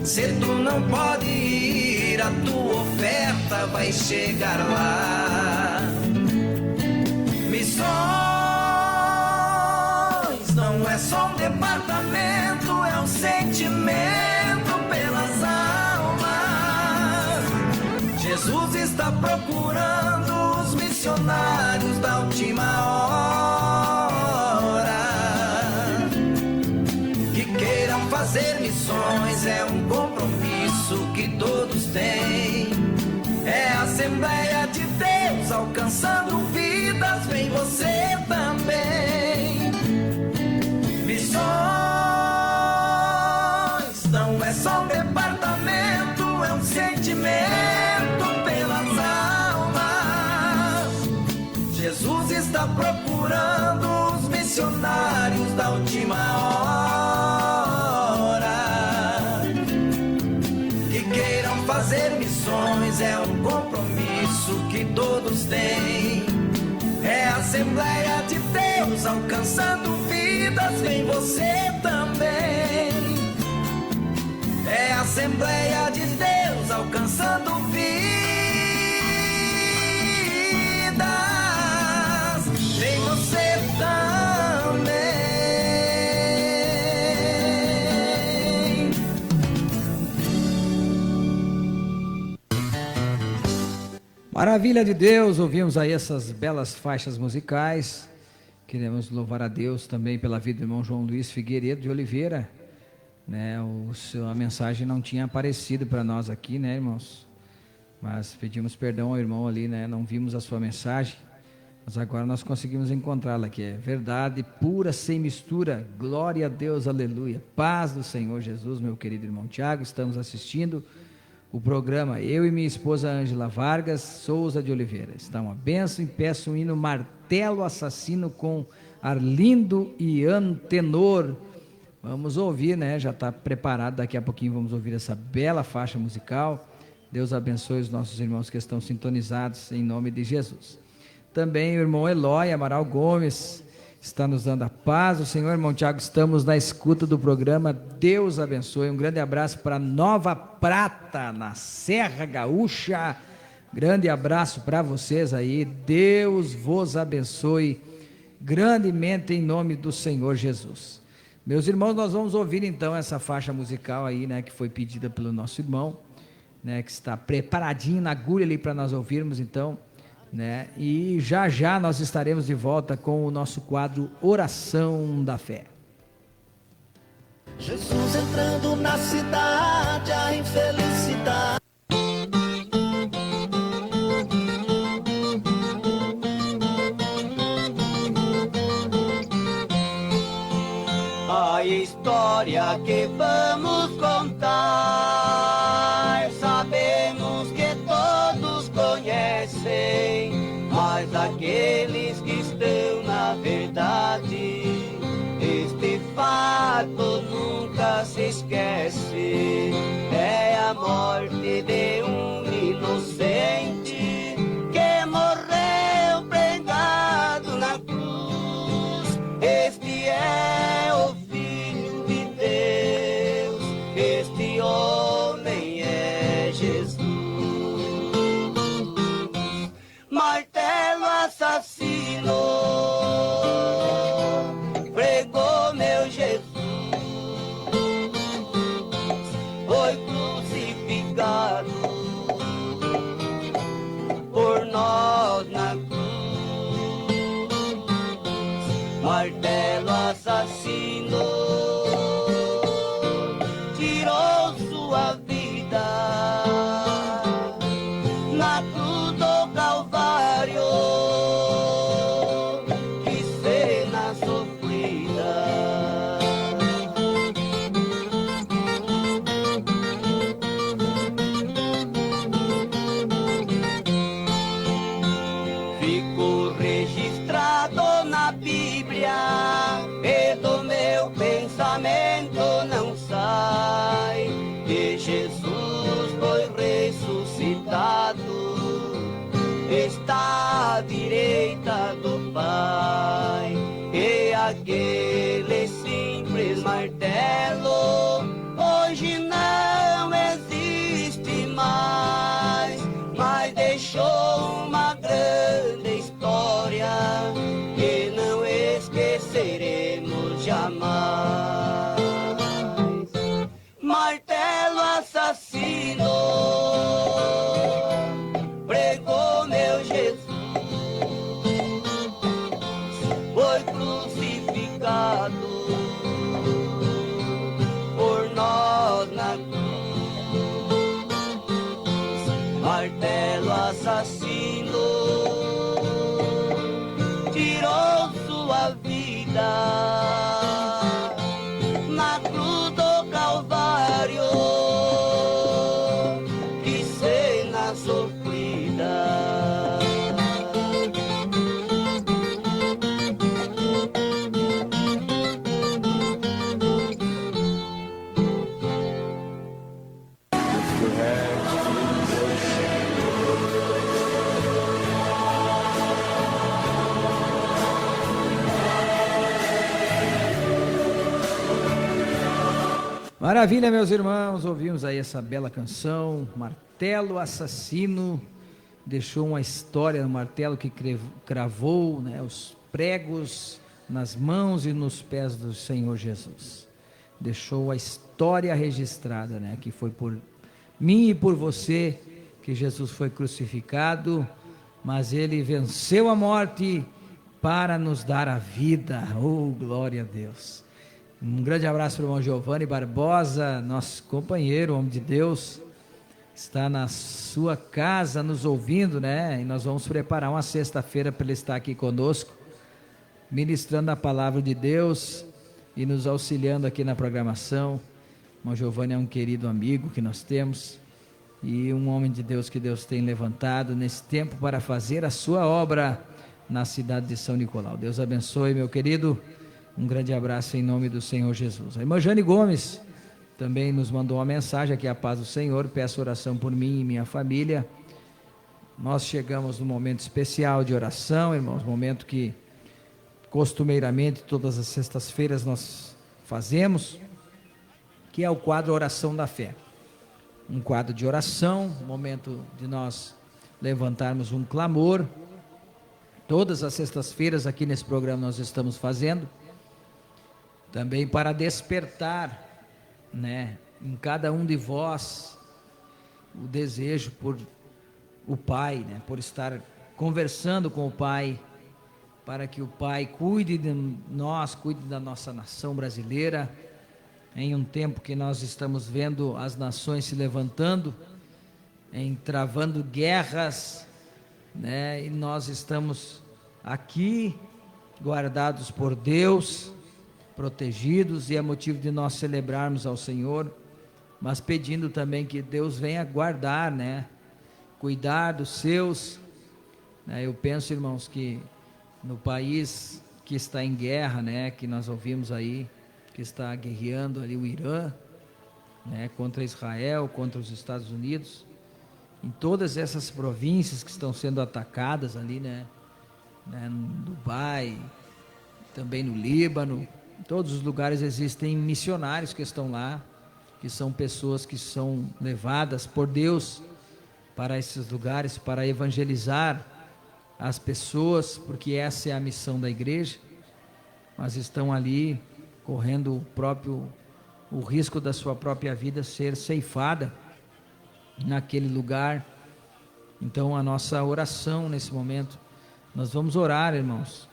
Se tu não pode ir, a tua oferta vai chegar lá. Missões não é só um departamento, é um sentimento pelas almas. Jesus está procurando os missionários da última hora. Que queiram fazer missões, é um compromisso que todos têm. É a Assembleia de Deus alcançando vidas, vem você também. Missões não é só um departamento, é um sentimento pelas almas. Jesus está procurando os missionários da última hora. Que queiram fazer missões, é um compromisso que todos têm. É a Assembleia de Deus alcançando vidas, vem você também. É a Assembleia de Deus alcançando vidas, vem você também. Maravilha de Deus, ouvimos aí essas belas faixas musicais. Queremos louvar a Deus também pela vida do irmão João Luiz Figueiredo de Oliveira, né? A mensagem não tinha aparecido para nós aqui, né, irmãos? Mas pedimos perdão ao irmão ali, né? Não vimos a sua mensagem, mas agora nós conseguimos encontrá-la, que é verdade pura, sem mistura. Glória a Deus, aleluia. Paz do Senhor Jesus, meu querido irmão Tiago. Estamos assistindo o programa, eu e minha esposa Ângela Vargas Souza de Oliveira. Está uma bênção e peço um hino Martelo Assassino com Arlindo e Antenor. Vamos ouvir, né? Já está preparado, daqui a pouquinho vamos ouvir essa bela faixa musical. Deus abençoe os nossos irmãos que estão sintonizados em nome de Jesus. Também o irmão Eloy Amaral Gomes está nos dando a paz. O Senhor, irmão Tiago, estamos na escuta do programa. Deus abençoe. Um grande abraço para Nova Prata, na Serra Gaúcha. Grande abraço para vocês aí, Deus vos abençoe grandemente em nome do Senhor Jesus. Meus irmãos, nós vamos ouvir então essa faixa musical aí, né, que foi pedida pelo nosso irmão, né, que está preparadinho na agulha ali para nós ouvirmos então, né, e já já nós estaremos de volta com o nosso quadro Oração da Fé. Jesus entrando na cidade, a infelicidade. A história que vamos contar, sabemos que todos conhecem, mas aqueles que estão na verdade, este fato nunca se esquece. É a morte de um inocente que morreu pregado na cruz. Este é o Filho de Deus, este homem é Jesus. Martelo assassino pregou meu Jesus, foi crucificado por nós na cruz. Martelo assassino tirou sua vida na cruz do Calvário. Que cena sofrida. Ficou registrado na Bíblia e do meu pensamento não sai que Jesus foi ressuscitado, está à direita do Pai. E aquele simples martelo hoje não existe mais, mas deixou uma grande história que não esqueceremos jamais. Martelo assassino pregou meu Jesus, foi crucificado por nós na cruz. Martelo assassino tirou sua vida na cruz do Calvário. Que cena sofrida. Maravilha, meus irmãos, ouvimos aí essa bela canção, Martelo Assassino, deixou uma história no martelo que cravou, né, os pregos nas mãos e nos pés do Senhor Jesus, deixou a história registrada, né, que foi por mim e por você que Jesus foi crucificado, mas ele venceu a morte para nos dar a vida. Oh, glória a Deus. Um grande abraço para o irmão Giovanni Barbosa, nosso companheiro, homem de Deus, está na sua casa nos ouvindo, né? E nós vamos preparar uma sexta-feira para ele estar aqui conosco, ministrando a palavra de Deus e nos auxiliando aqui na programação. O irmão Giovanni é um querido amigo que nós temos e um homem de Deus que Deus tem levantado nesse tempo para fazer a sua obra na cidade de São Nicolau. Deus abençoe, meu querido. Um grande abraço em nome do Senhor Jesus. A irmã Jane Gomes também nos mandou uma mensagem aqui, a paz do Senhor, peço oração por mim e minha família. Nós chegamos num momento especial de oração, irmãos, momento que costumeiramente todas as sextas-feiras nós fazemos, que é o quadro Oração da Fé. Um quadro de oração, momento de nós levantarmos um clamor. Todas as sextas-feiras aqui nesse programa nós estamos fazendo, também para despertar, né, em cada um de vós o desejo por o Pai, né, por estar conversando com o Pai, para que o Pai cuide de nós, cuide da nossa nação brasileira, em um tempo que nós estamos vendo as nações se levantando, travando guerras, né, e nós estamos aqui guardados por Deus, protegidos, e é motivo de nós celebrarmos ao Senhor, mas pedindo também que Deus venha guardar, né, cuidar dos seus, né. Eu penso, irmãos, que no país que está em guerra, né, que nós ouvimos aí, que está guerreando ali o Irã, né, contra Israel, contra os Estados Unidos, em todas essas províncias que estão sendo atacadas ali, né, no Dubai, também no Líbano, em todos os lugares existem missionários que estão lá, que são pessoas que são levadas por Deus para esses lugares, para evangelizar as pessoas, porque essa é a missão da igreja, mas estão ali correndo o risco da sua própria vida ser ceifada naquele lugar. Então a nossa oração nesse momento, nós vamos orar, irmãos,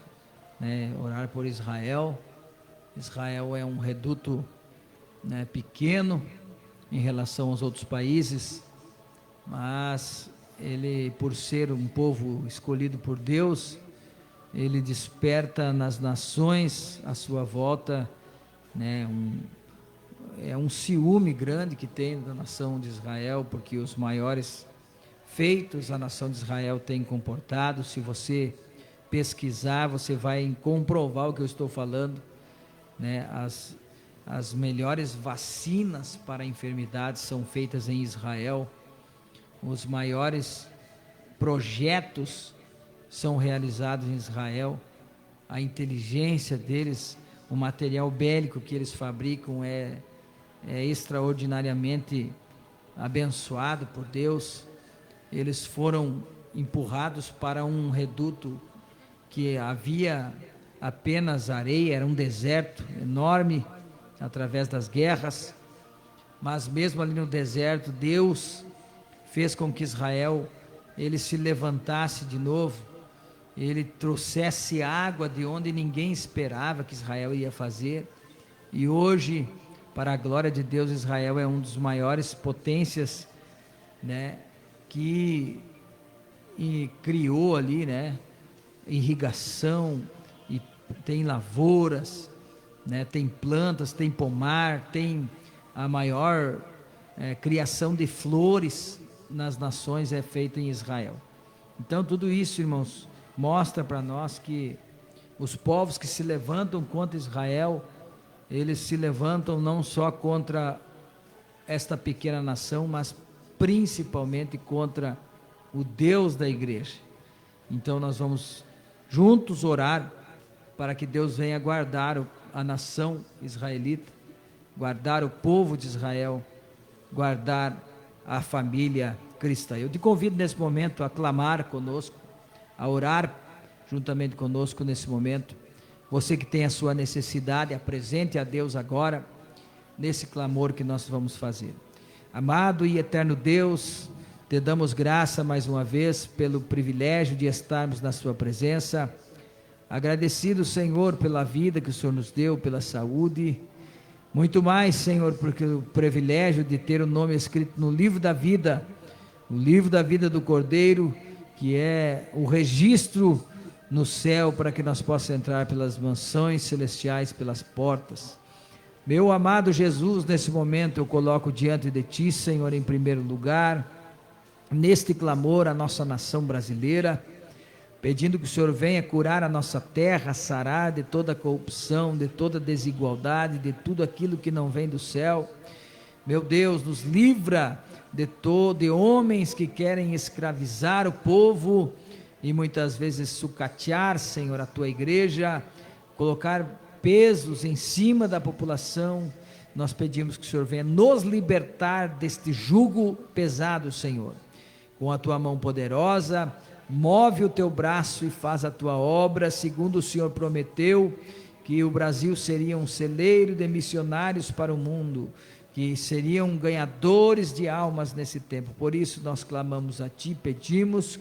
né, orar por Israel. Israel é um reduto, né, pequeno em relação aos outros países, mas ele, por ser um povo escolhido por Deus, ele desperta nas nações à sua volta, né, um ciúme grande que tem da nação de Israel, porque os maiores feitos a nação de Israel tem comportado. Se você pesquisar, você vai comprovar o que eu estou falando, né? As melhores vacinas para enfermidades são feitas em Israel, os maiores projetos são realizados em Israel, a inteligência deles, o material bélico que eles fabricam é extraordinariamente abençoado por Deus. Eles foram empurrados para um reduto que havia apenas areia, era um deserto enorme, através das guerras, mas mesmo ali no deserto, Deus fez com que Israel, ele se levantasse de novo, ele trouxesse água de onde ninguém esperava que Israel ia fazer, e hoje, para a glória de Deus, Israel é um dos maiores potências, né, que criou ali, né, irrigação, e tem lavouras, né, tem plantas, tem pomar, tem a maior criação de flores nas nações é feita em Israel. Então tudo isso, irmãos, mostra para nós que os povos que se levantam contra Israel, eles se levantam não só contra esta pequena nação, mas principalmente contra o Deus da igreja. Então nós vamos juntos orar para que Deus venha guardar a nação israelita, guardar o povo de Israel, guardar a família cristã. Eu te convido nesse momento a clamar conosco, a orar juntamente conosco nesse momento. Você que tem a sua necessidade, apresente a Deus agora, nesse clamor que nós vamos fazer. Amado e eterno Deus, te damos graça mais uma vez pelo privilégio de estarmos na sua presença. Agradecido, Senhor, pela vida que o Senhor nos deu, pela saúde. Muito mais, Senhor, porque o privilégio de ter o nome escrito no livro da vida, o livro da vida do Cordeiro, que é o registro no céu para que nós possamos entrar pelas mansões celestiais, pelas portas. Meu amado Jesus, nesse momento eu coloco diante de Ti, Senhor, em primeiro lugar, neste clamor a nossa nação brasileira, pedindo que o Senhor venha curar a nossa terra, sarar de toda corrupção, de toda desigualdade, de tudo aquilo que não vem do céu. Meu Deus, nos livra de homens que querem escravizar o povo e muitas vezes sucatear, Senhor, a Tua igreja, colocar pesos em cima da população. Nós pedimos que o Senhor venha nos libertar deste jugo pesado, Senhor. com a tua mão poderosa, move o teu braço e faz a tua obra, segundo o Senhor prometeu, que o Brasil seria um celeiro de missionários para o mundo, que seriam ganhadores de almas nesse tempo. Por isso nós clamamos a Ti, pedimos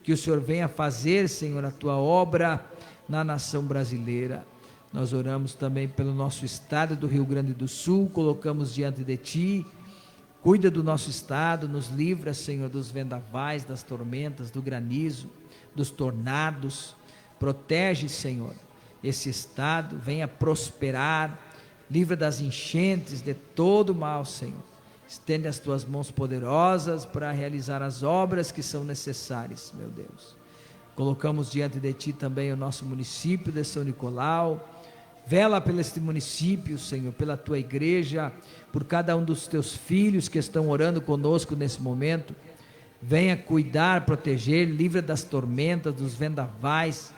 que o Senhor venha fazer, Senhor, a Tua obra na nação brasileira. Nós oramos também pelo nosso estado do Rio Grande do Sul, colocamos diante de Ti. Cuida do nosso estado, nos livra, Senhor, dos vendavais, das tormentas, do granizo, dos tornados. Protege, Senhor, esse estado, venha prosperar, livra das enchentes, de todo mal, Senhor. Estende as tuas mãos poderosas para realizar as obras que são necessárias, meu Deus. Colocamos diante de Ti também o nosso município de São Nicolau. Vela pelo este município, Senhor, pela Tua igreja, por cada um dos Teus filhos que estão orando conosco nesse momento. Venha cuidar, proteger, livra das tormentas, dos vendavais,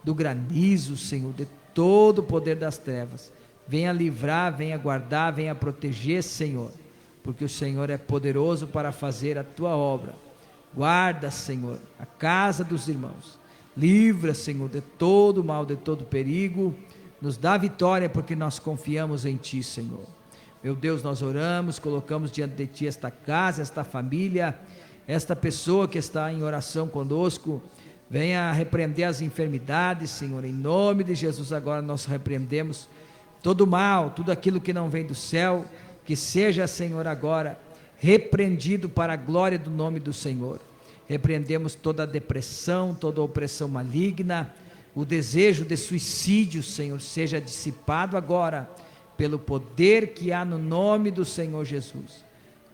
do granizo, Senhor, de todo o poder das trevas. Venha livrar, venha guardar, venha proteger, Senhor, porque o Senhor é poderoso para fazer a Tua obra. Guarda, Senhor, a casa dos irmãos. Livra, Senhor, de todo mal, de todo perigo. Nos dá vitória porque nós confiamos em Ti, Senhor. Meu Deus, nós oramos, colocamos diante de Ti esta casa, esta família, esta pessoa que está em oração conosco. Venha repreender as enfermidades, Senhor, em nome de Jesus. Agora nós repreendemos todo mal, tudo aquilo que não vem do céu, que seja, Senhor, agora repreendido para a glória do nome do Senhor. Repreendemos toda a depressão, toda a opressão maligna, o desejo de suicídio, Senhor, seja dissipado agora, pelo poder que há no nome do Senhor Jesus.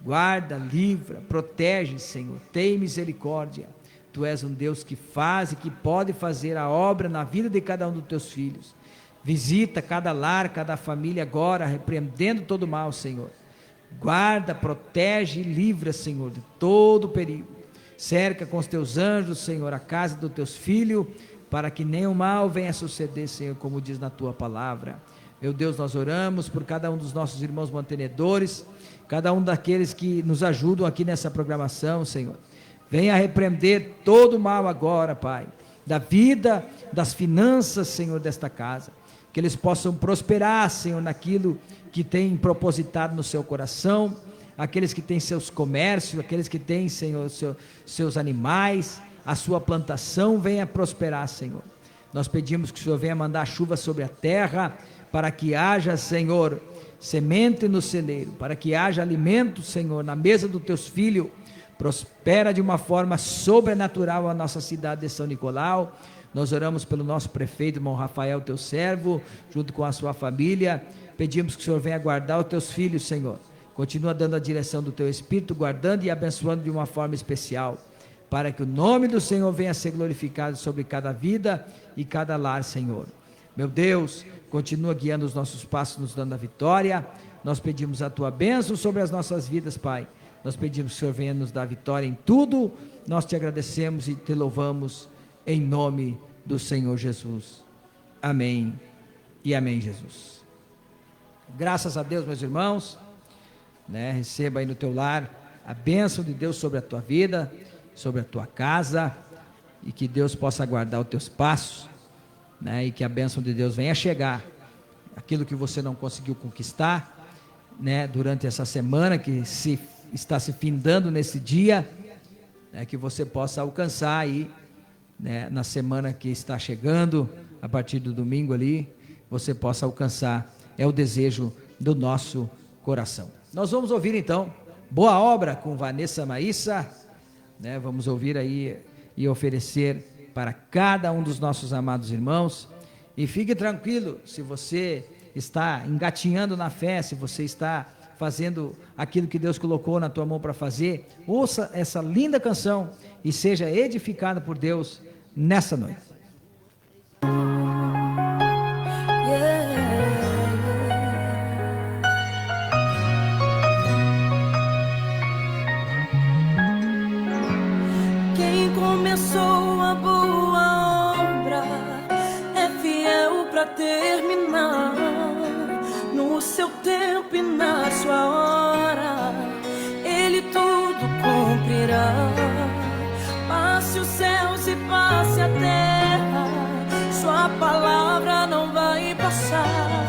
Guarda, livra, protege, Senhor, tem misericórdia. Tu és um Deus que faz e que pode fazer a obra na vida de cada um dos Teus filhos. Visita cada lar, cada família agora, repreendendo todo mal, Senhor. Guarda, protege e livra, Senhor, de todo perigo. Cerca com os Teus anjos, Senhor, a casa dos Teus filhos, para que nenhum mal venha a suceder, Senhor, como diz na Tua palavra. Meu Deus, nós oramos por cada um dos nossos irmãos mantenedores, cada um daqueles que nos ajudam aqui nessa programação, Senhor. Venha repreender todo mal agora, Pai, da vida, das finanças, Senhor, desta casa. Que eles possam prosperar, Senhor, naquilo que tem propositado no seu coração, aqueles que têm seus comércios, aqueles que têm, Senhor, seus animais, a sua plantação venha prosperar, Senhor. Nós pedimos que o Senhor venha mandar chuva sobre a terra, para que haja, Senhor, semente no celeiro, para que haja alimento, Senhor, na mesa dos Teus filhos. Prospera de uma forma sobrenatural a nossa cidade de São Nicolau. Nós oramos pelo nosso prefeito, irmão Rafael, Teu servo, junto com a sua família. Pedimos que o Senhor venha guardar os Teus filhos, Senhor. Continua dando a direção do Teu Espírito, guardando e abençoando de uma forma especial, para que o nome do Senhor venha a ser glorificado sobre cada vida e cada lar, Senhor. Meu Deus, continua guiando os nossos passos, nos dando a vitória. Nós pedimos a Tua bênção sobre as nossas vidas, Pai. Nós pedimos que o Senhor venha nos dar vitória em tudo. Nós Te agradecemos e Te louvamos em nome do Senhor Jesus. Amém e amém, Jesus. Graças a Deus, meus irmãos, receba aí no teu lar a bênção de Deus sobre a tua vida, sobre a tua casa, e que Deus possa guardar os teus passos, e que a bênção de Deus venha chegar, aquilo que você não conseguiu conquistar, durante essa semana que está se findando nesse dia, que você possa alcançar aí, na semana que está chegando, a partir do domingo ali, você possa alcançar, é o desejo do nosso coração. Nós vamos ouvir então, Boa Obra com Vanessa Maíssa, vamos ouvir aí e oferecer para cada um dos nossos amados irmãos, e fique tranquilo, se você está engatinhando na fé, se você está fazendo aquilo que Deus colocou na tua mão para fazer, ouça essa linda canção e seja edificado por Deus nessa noite. Quem começou a boa obra é fiel para terminar, no seu tempo e na sua hora Ele tudo cumprirá. passe a terra, sua palavra não vai passar,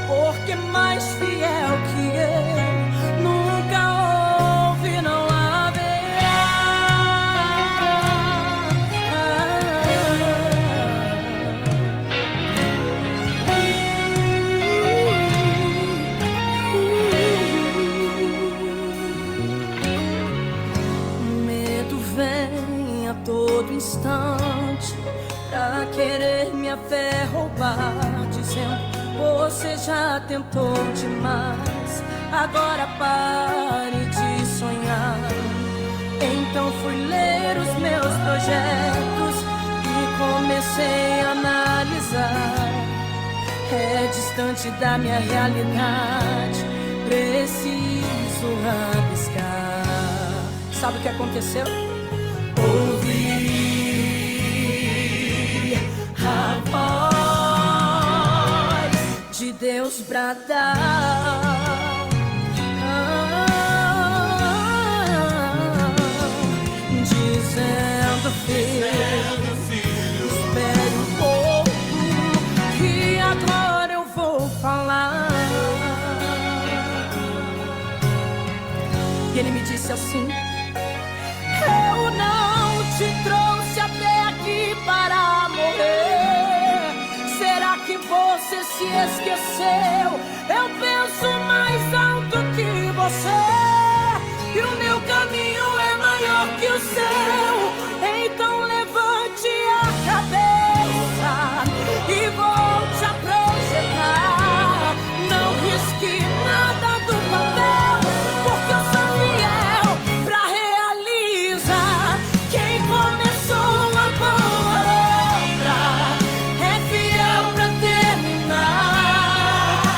porque mais fiel que ele nunca houve, não haverá. Medo vem a todo instante pra querer minha fé roubar, dizendo: você já tentou demais, agora pare de sonhar. Então fui ler os meus projetos e comecei a analisar. É distante da minha realidade, preciso rabiscar. Sabe o que aconteceu? Ouvi a voz de Deus bradar, dizendo: filho, espere um pouco, que agora eu vou falar. E ele me disse assim: eu não te trouxe até aqui para morrer. Será que você se esqueceu? Eu penso mais alto que você, e o meu caminho é maior que o seu. Então levante a cabeça e volte a projetar. Não risque nada do papel, porque eu sou fiel pra realizar. Quem começou a boa obra é fiel pra terminar.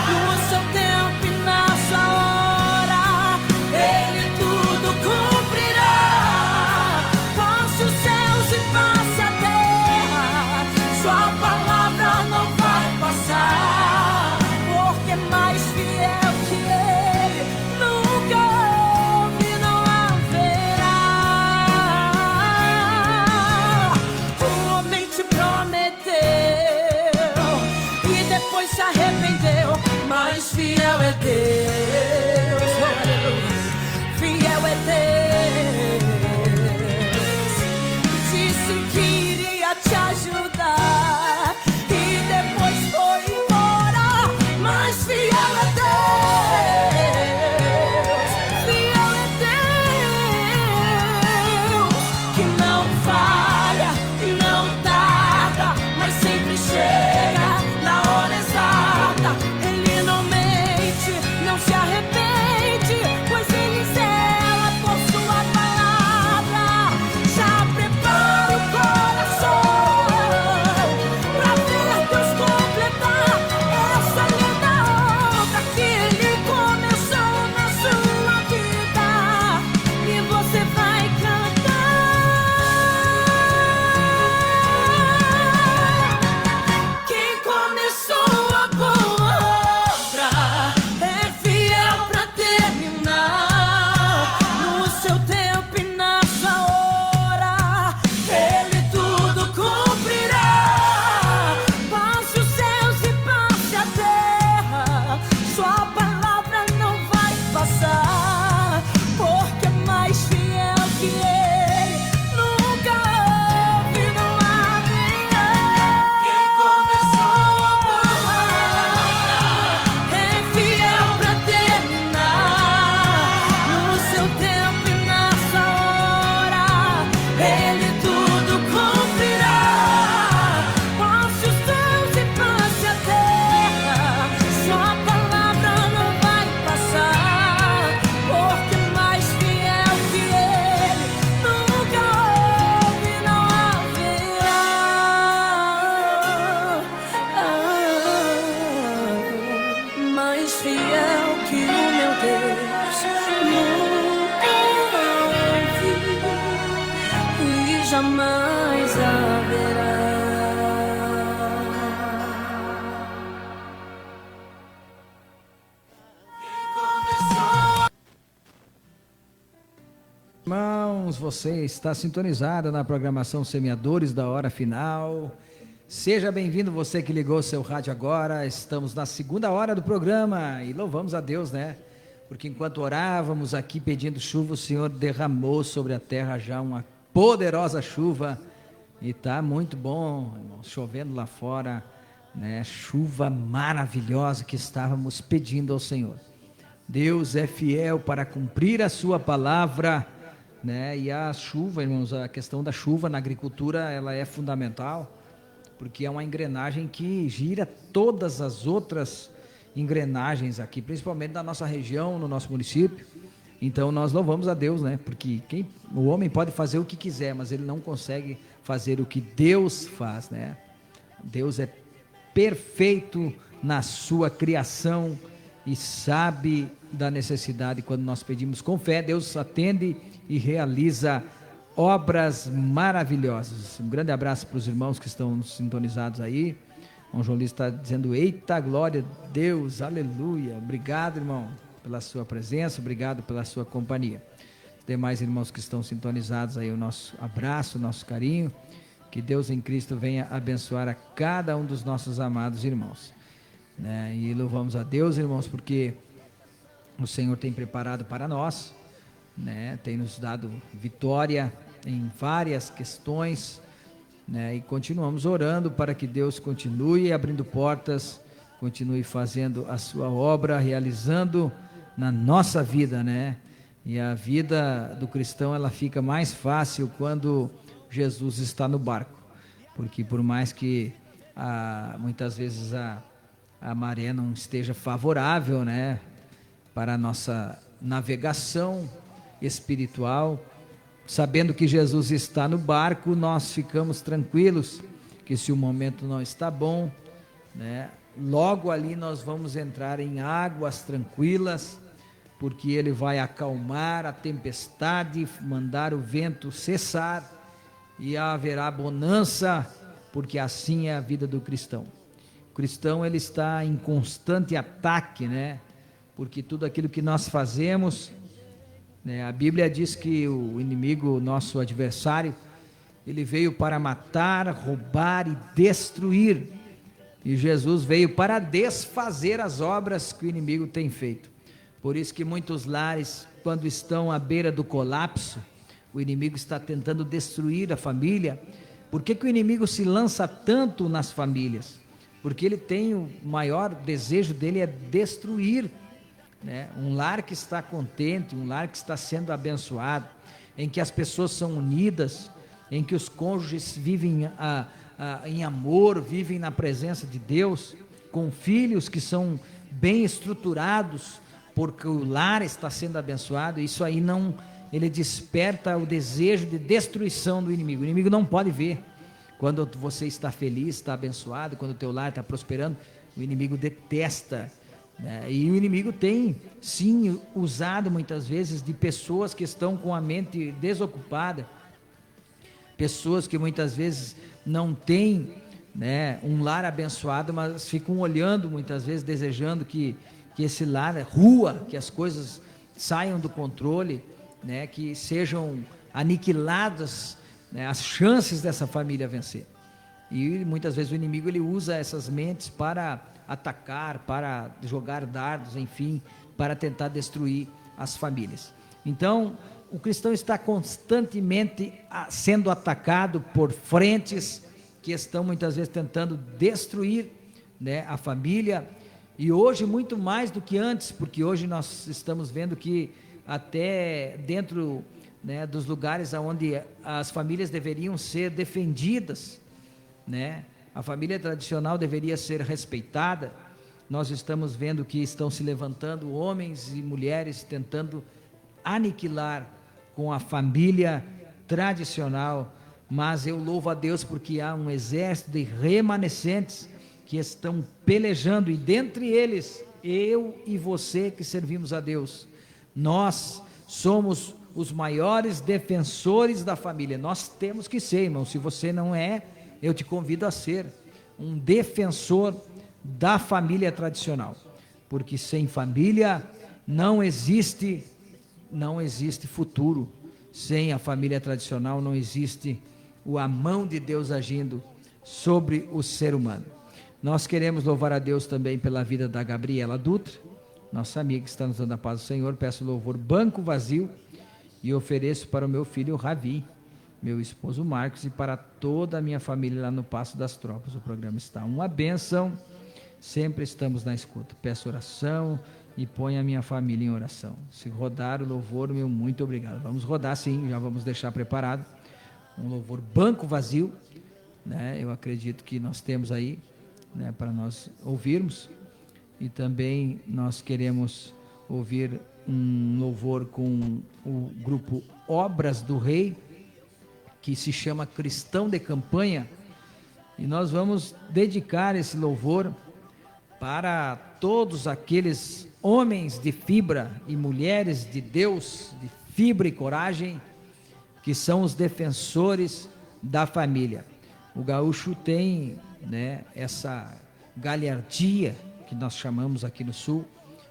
No seu tempo e na sua hora, ele tudo cumprirá. Passe os céus e passe a terra, sua palavra não vai passar, porque mais fiel que ele nunca houve, não haverá. O homem te prometeu e depois se arrependeu, mas fiel é Deus. Oh, aleluia. Fiel é Deus. Disse que iria te ajudar e depois foi embora, mas fiel é Deus. Fiel é Deus, que não falha, não tarda, mas sempre chega na hora exata. Ele não mente, não se arrepende, pois ele zela por sua palavra. Já prepara o coração pra ver Deus completar essa linda obra que ele começou na sua vida, e você vai cantar. Quem começou a boa obra é fiel pra terminar. No seu tempo e na sua hora, ele tudo cumprirá. Passe os céus e passe a terra, sua palavra não vai passar, porque mais fiel que ele nunca houve, não haverá. Quem começou a boa obra é fiel pra terminar. No seu tempo e na sua hora, ele tudo cumprirá. Passe os céus e passe a terra, sua palavra não vai passar, porque mais fiel que ele nunca houve, não haverá. Mais fiel que o meu Deus nunca houve e jamais haverá. Irmãos, você está sintonizado na programação Semeadores da Hora Final. Seja bem-vindo, você que ligou seu rádio agora. Estamos na segunda hora do programa e louvamos a Deus, né? Porque enquanto orávamos aqui pedindo chuva, o Senhor derramou sobre a terra já uma poderosa chuva. E tá muito bom, irmãos, chovendo lá fora, né? Chuva maravilhosa que estávamos pedindo ao Senhor. Deus é fiel para cumprir a sua palavra, né? E a chuva, irmãos, a questão da chuva na agricultura, ela é fundamental, porque é uma engrenagem que gira todas as outras engrenagens aqui, principalmente da nossa região, no nosso município. Então nós louvamos a Deus, né? Porque o homem pode fazer o que quiser, mas ele não consegue fazer o que Deus faz, né? Deus é perfeito na sua criação e sabe da necessidade. Quando nós pedimos com fé, Deus atende e realiza obras maravilhosas. Um grande abraço para os irmãos que estão sintonizados aí. O João Luiz está dizendo: eita glória a Deus, aleluia. Obrigado, irmão, pela sua presença, obrigado pela sua companhia. Os demais irmãos que estão sintonizados aí, o nosso abraço, o nosso carinho. Que Deus em Cristo venha abençoar a cada um dos nossos amados irmãos, né? E louvamos a Deus, irmãos, porque o Senhor tem preparado para nós, né? Tem nos dado vitória em várias questões, né? E continuamos orando para que Deus continue abrindo portas, continue fazendo a sua obra, realizando na nossa vida, né? E a vida do cristão, ela fica mais fácil quando Jesus está no barco, porque por mais que muitas vezes a maré não esteja favorável, né, para a nossa navegação espiritual, sabendo que Jesus está no barco, nós ficamos tranquilos, que se o momento não está bom, né, logo ali nós vamos entrar em águas tranquilas, porque Ele vai acalmar a tempestade, mandar o vento cessar, e haverá bonança, porque assim é a vida do cristão. O cristão, ele está em constante ataque, né? Porque tudo aquilo que nós fazemos, né? A Bíblia diz que o inimigo, nosso adversário, ele veio para matar, roubar e destruir. E Jesus veio para desfazer as obras que o inimigo tem feito. Por isso que muitos lares, quando estão à beira do colapso, o inimigo está tentando destruir a família. Por que o inimigo se lança tanto nas famílias? Porque ele tem o maior desejo dele é destruir, né? Um lar que está contente, um lar que está sendo abençoado, em que as pessoas são unidas, em que os cônjuges vivem em amor, vivem na presença de Deus, com filhos que são bem estruturados, porque o lar está sendo abençoado. Isso aí não... ele desperta o desejo de destruição do inimigo. O inimigo não pode ver quando você está feliz, está abençoado, quando o teu lar está prosperando. O inimigo detesta, né? E o inimigo tem sim usado muitas vezes de pessoas que estão com a mente desocupada, pessoas que muitas vezes não têm, né, um lar abençoado, mas ficam olhando muitas vezes, desejando que esse lar rua, que as coisas saiam do controle, né, que sejam aniquiladas, né, as chances dessa família vencer. E muitas vezes o inimigo, ele usa essas mentes para atacar, para jogar dardos, enfim, para tentar destruir as famílias. Então o cristão está constantemente sendo atacado por frentes que estão muitas vezes tentando destruir, né, a família. E hoje muito mais do que antes, porque hoje nós estamos vendo que até dentro, né, dos lugares onde as famílias deveriam ser defendidas, né, a família tradicional deveria ser respeitada. Nós estamos vendo que estão se levantando homens e mulheres tentando aniquilar com a família tradicional, mas eu louvo a Deus porque há um exército de remanescentes que estão pelejando, e dentre eles, eu e você que servimos a Deus, nós somos os maiores defensores da família. Nós temos que ser, irmão. Se você não é, eu te convido a ser um defensor da família tradicional, porque sem família não existe futuro, sem a família tradicional não existe a mão de Deus agindo sobre o ser humano. Nós queremos louvar a Deus também pela vida da Gabriela Dutra, nossa amiga que está nos dando a paz do Senhor. Peço louvor banco vazio e ofereço para o meu filho Ravi, meu esposo Marcos e para toda a minha família lá no Passo das Tropas. O programa está uma bênção, sempre estamos na escuta. Peço oração e ponho a minha família em oração. Se rodar o louvor, meu muito obrigado. Vamos rodar sim, já vamos deixar preparado um louvor banco vazio, né? Eu acredito que nós temos aí, né, para nós ouvirmos. E também nós queremos ouvir um louvor com o grupo Obras do Rei, que se chama Cristão de Campanha, e nós vamos dedicar esse louvor para todos aqueles homens de fibra e mulheres de Deus, de fibra e coragem, que são os defensores da família. O gaúcho tem, né, essa galhardia que nós chamamos aqui no sul,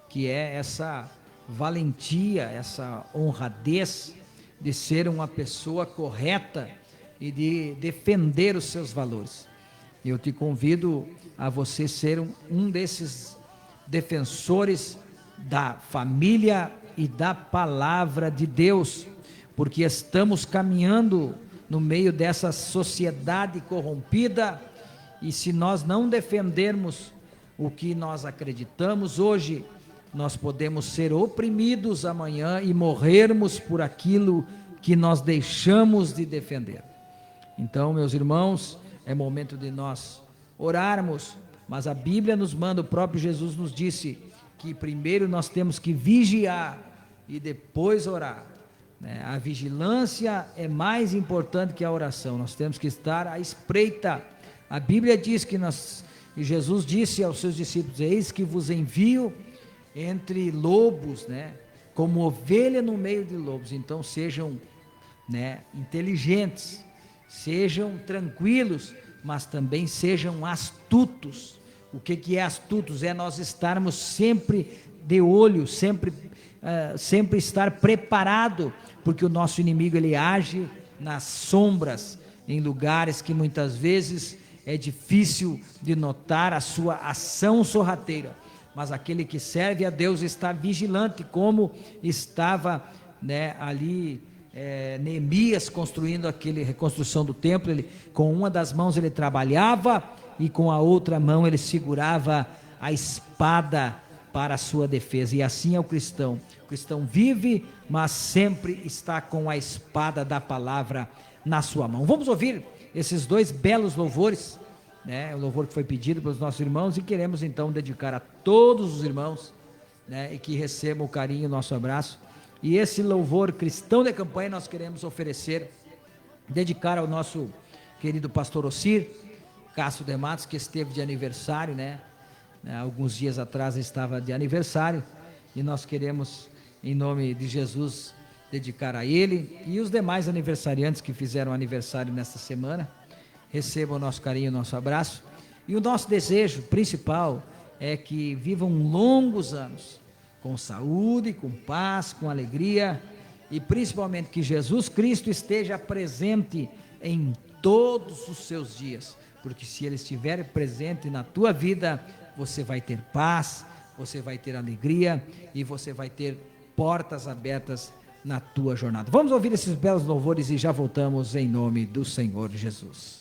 que é essa valentia, essa honradez de ser uma pessoa correta e de defender os seus valores. Eu te convido a você ser um desses defensores da família e da palavra de Deus, porque estamos caminhando no meio dessa sociedade corrompida, e se nós não defendermos o que nós acreditamos hoje, nós podemos ser oprimidos amanhã e morrermos por aquilo que nós deixamos de defender. Então, meus irmãos, é momento de nós orarmos, mas a Bíblia nos manda, o próprio Jesus nos disse que primeiro nós temos que vigiar e depois orar, né? A vigilância é mais importante que a oração, nós temos que estar à espreita. A Bíblia diz que e Jesus disse aos seus discípulos: eis que vos envio entre lobos, né? Como ovelha no meio de lobos. Então sejam, né, inteligentes, sejam tranquilos, mas também sejam astutos. O que é astutos? É nós estarmos sempre de olho, sempre estar preparado, porque o nosso inimigo ele age nas sombras, em lugares que muitas vezes é difícil de notar a sua ação sorrateira, mas aquele que serve a Deus está vigilante, como estava, né, ali Neemias construindo aquela reconstrução do templo. Ele, com uma das mãos ele trabalhava e com a outra mão ele segurava a espada para a sua defesa, e assim é o cristão. O cristão vive, mas sempre está com a espada da palavra na sua mão. Vamos ouvir esses dois belos louvores, né? O louvor que foi pedido pelos nossos irmãos, e queremos então dedicar a todos os irmãos, né? E que recebam o carinho, o nosso abraço. E esse louvor Cristão de Campanha nós queremos oferecer, dedicar ao nosso querido pastor Ocir Castro de Matos, que esteve de aniversário, né? Alguns dias atrás estava de aniversário, e nós queremos, em nome de Jesus, dedicar a ele e os demais aniversariantes que fizeram aniversário nesta semana. Recebam o nosso carinho, o nosso abraço, e o nosso desejo principal é que vivam longos anos, com saúde, com paz, com alegria, e principalmente que Jesus Cristo esteja presente em todos os seus dias, porque se Ele estiver presente na tua vida, você vai ter paz, você vai ter alegria, e você vai ter portas abertas na tua jornada. Vamos ouvir esses belos louvores e já voltamos em nome do Senhor Jesus.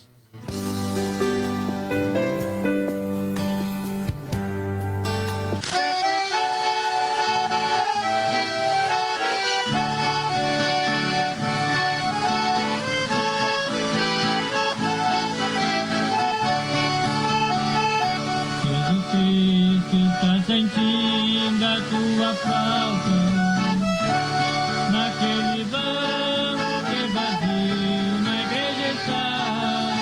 Sentindo a tua falta naquele banco que vazio na igreja está.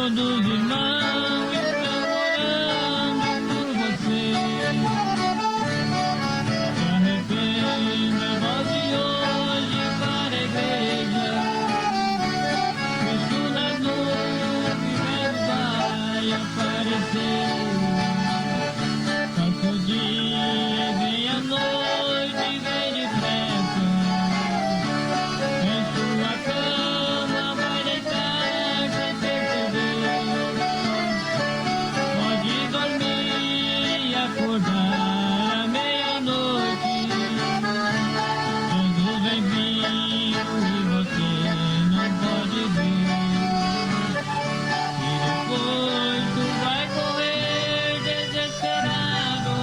Todos os irmãos estão orando por você. Se arrependa, volte hoje para a igreja. Cristo nas nuvens vai aparecer. Passa o dia, vem a noite, vem depressa. Em sua cama vai deitar sem perceber. Pode dormir e acordar à meia-noite. Jesus vem vindo e você não pode ver. E depois tu vai correr desesperado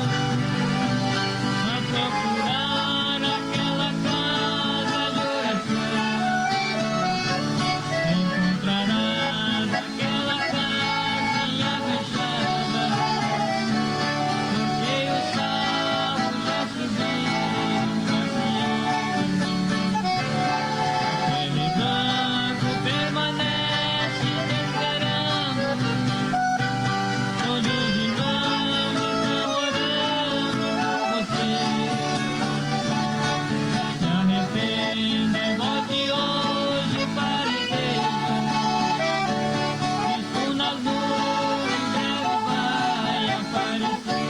a procurar aquela casa de oração. Encontrarás aquela casinha fechada, porque os salvos já subiram pra Sião. Aquele banco permanece te esperando. Todos os irmãos estão orando por você. Se arrependa e volte hoje para a igreja. Cristo nas nuvens breve vai aparecer.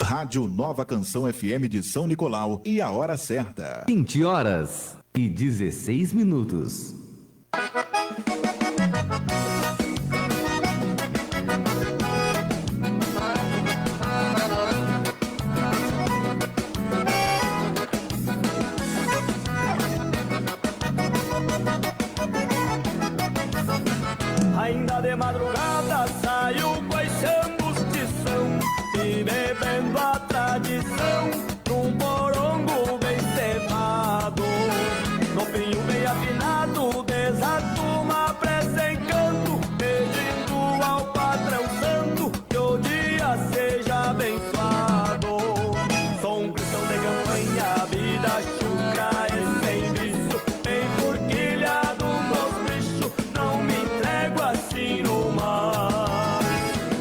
Rádio Nova Canção FM de São Nicolau e a hora certa. 20 horas e 16 minutos. Ainda de madrugada saiu quais chambos de São e bebendo a tradição num porongo bem cevado. No pinho bem afinado desato uma prece em canto, pedindo ao patrão santo que o dia seja abençoado. Sou um cristão de campanha, vida chucra e sem vício, enforquilhado nos bichos, não me entrego assim no mar.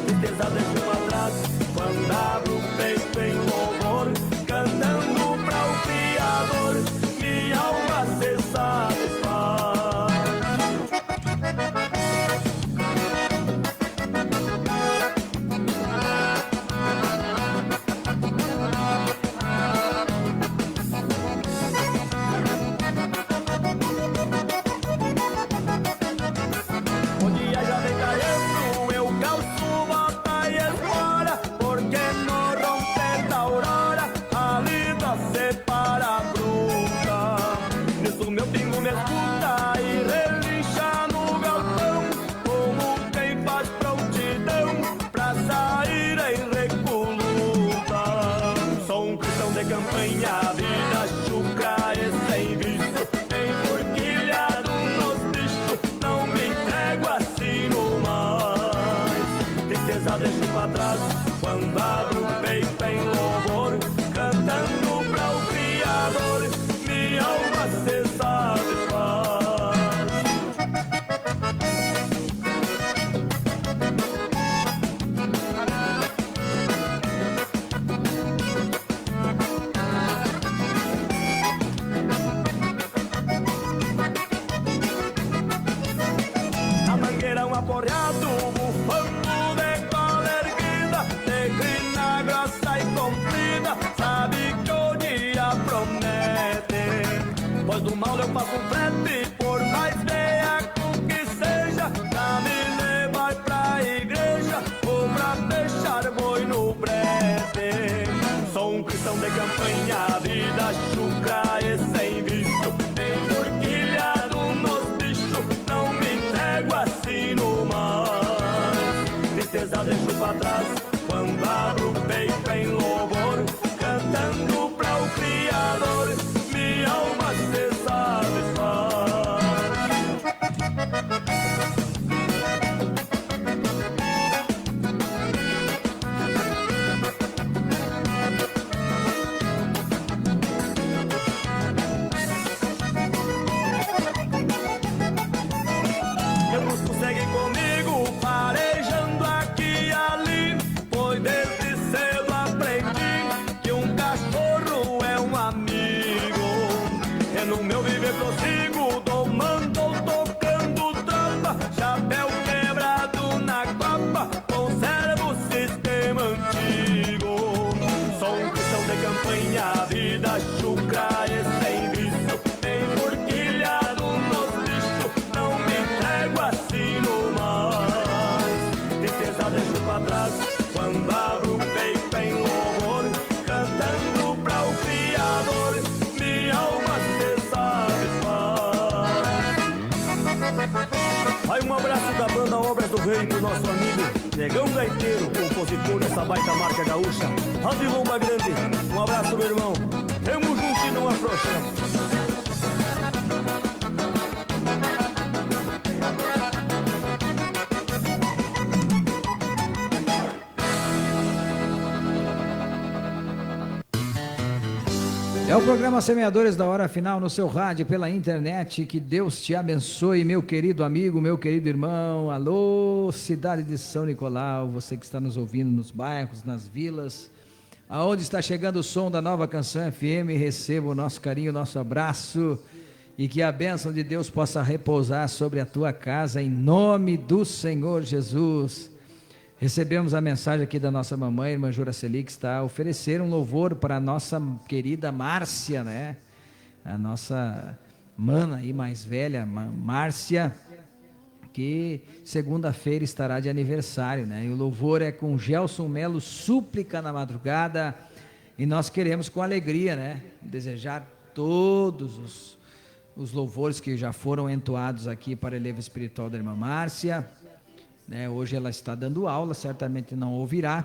Tristeza deixo pra trás quando abro o peito em louvor, cantando pra o Criador, minha alma se satisfaz. O dia já vem caindo, eu calço bota e espora, porque no romper da aurora a vida separa bruta. Nisso meu pingo me escuta e relincha no galpão, como quem faz prontidão pra sair em recoluta. Sou um cristão de campanha, vida chucra e sem vício, enforquilhado nos bichos, não me entrego assim no mais. Tristeza deixo pra trás quando abro o peito em louvor, cantando pra o Criador, minha alma se satisfaz. A mangueira um aporreado, bufando de cola erguida, negrina grossa e comprida, sabe que o dia promete. Pois do mal eu faço um frete, por mais veaco que seja, pra me levar pra igreja, ou pra deixar boi no brete. Sou um cristão de campanha, vida chucra e sem vício, enforquilhado nos bichos, não me entrego assim no mais. Tristeza deixo pra trás quando abro o peito em louvor, cantando pra o Criador, minha alma se satisfaz. veio pro nosso amigo Negão Gaiteiro, compositor dessa baita marca gaúcha, Rádio Lomba Grande. Um abraço, meu irmão. Tamo junto e não afrouxamos. É o programa Semeadores da Hora Final no seu rádio, pela internet. Que Deus te abençoe, meu querido amigo, meu querido irmão. Alô, cidade de São Nicolau, você que está nos ouvindo nos bairros, nas vilas, aonde está chegando o som da Nova Canção FM, receba o nosso carinho, o nosso abraço, e que a bênção de Deus possa repousar sobre a tua casa, em nome do Senhor Jesus. Recebemos a mensagem aqui da nossa mamãe, irmã Juraceli, que está a oferecer um louvor para a nossa querida Márcia, né? A nossa mana aí mais velha, Márcia, que segunda-feira estará de aniversário, né? E o louvor é com Gelson Melo, Súplica na Madrugada, e nós queremos com alegria, né? Desejar todos os louvores que já foram entoados aqui para o elevo espiritual da irmã Márcia. Hoje ela está dando aula, certamente não ouvirá,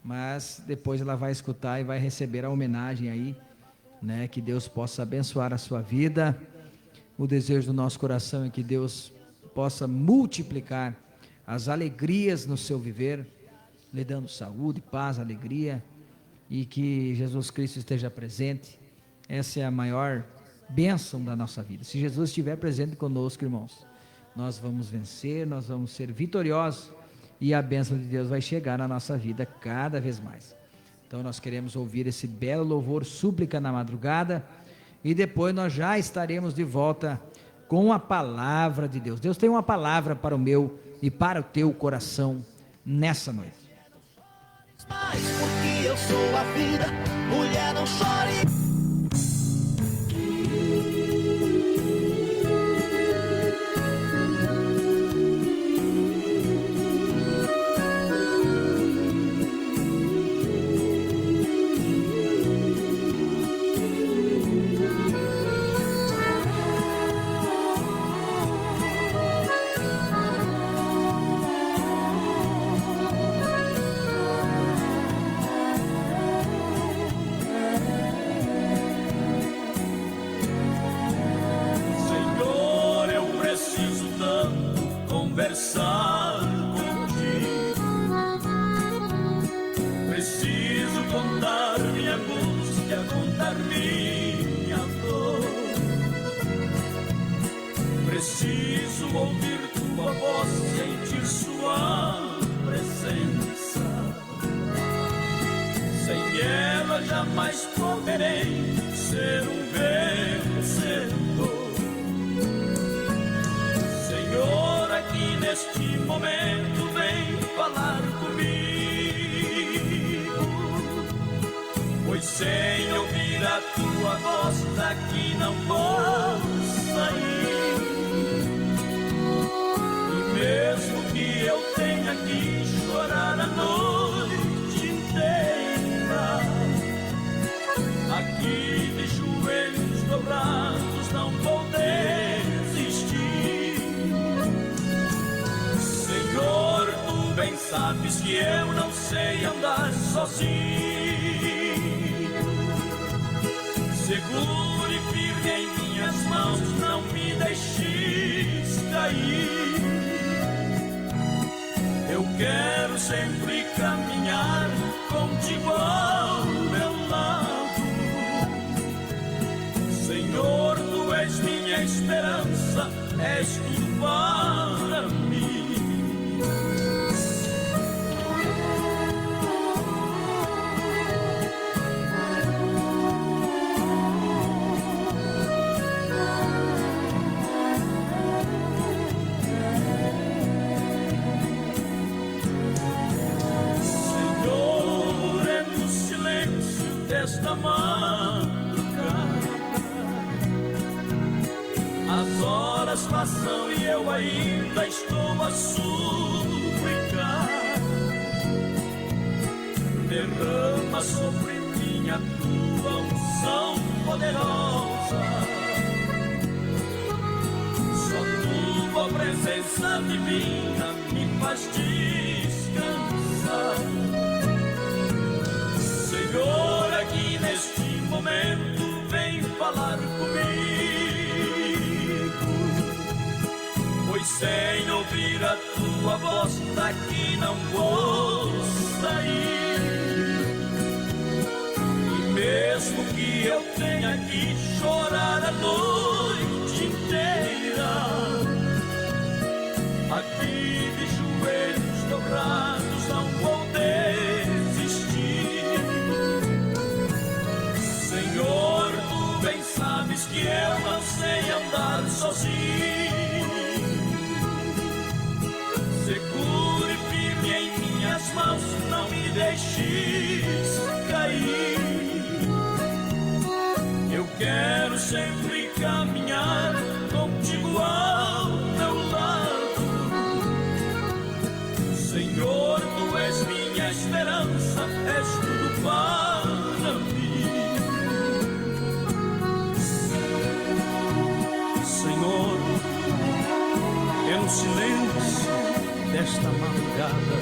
mas depois ela vai escutar e vai receber a homenagem aí, né? Que Deus possa abençoar a sua vida. O desejo do nosso coração é que Deus possa multiplicar as alegrias no seu viver, lhe dando saúde, paz, alegria, e que Jesus Cristo esteja presente. Essa é a maior bênção da nossa vida. Se Jesus estiver presente conosco, irmãos, nós vamos vencer, nós vamos ser vitoriosos, e a bênção de Deus vai chegar na nossa vida cada vez mais. Então nós queremos ouvir esse belo louvor, Súplica na Madrugada, e depois nós já estaremos de volta com a palavra de Deus. Deus tem uma palavra para o meu e para o teu coração nessa noite. Mas porque eu sou a vida, mulher não chore. Sabes que eu não sei andar sozinho. Segure firme em minhas mãos, não me deixes cair. Eu quero sempre caminhar contigo ao meu lado. Senhor, tu és minha esperança, és tudo para mim. Esta madrugada, as horas passam e eu ainda estou a suplicar. Derrama sobre mim a tua unção poderosa. Só tua presença divina me faz faz descansar. Senhor, aqui neste momento vem falar comigo, pois sem ouvir a tua voz daqui não vou sair. Mesmo que eu tenha que chorar a noite inteira, aqui de joelhos dobrados não vou desistir. Senhor, tu bem sabes que eu não sei andar sozinho. Segure firme em minhas mãos, não me deixes cair. Eu quero sempre caminhar contigo ao teu lado. Senhor, tu és minha esperança, és tudo para mim. Senhor, é no silêncio desta madrugada,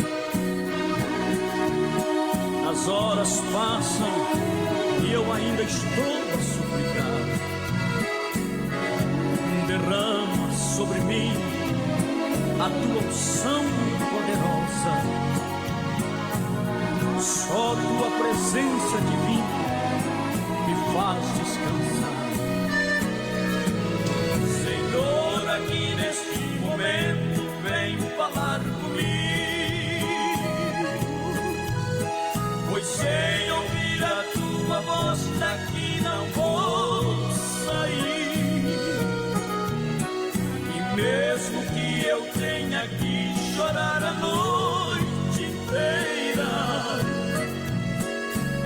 as horas passam e eu ainda estou a suplicar. Derrama sobre mim a tua unção poderosa. Só tua presença divina me faz descansar. Senhor, aqui neste momento vem falar comigo, pois sem ouvir a tua voz daqui não vou sair. E mesmo que eu tenha que chorar a noite inteira,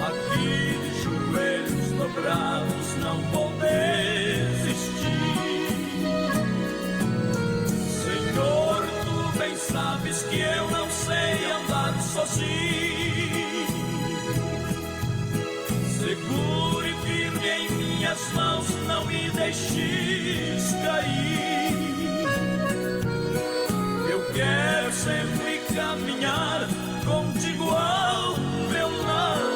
aqui de joelhos dobrados não vou desistir. Senhor, tu bem sabes que eu não sei andar sozinho. Segure firme em minhas mãos, não me deixes cair. Eu quero sempre caminhar contigo ao meu lado.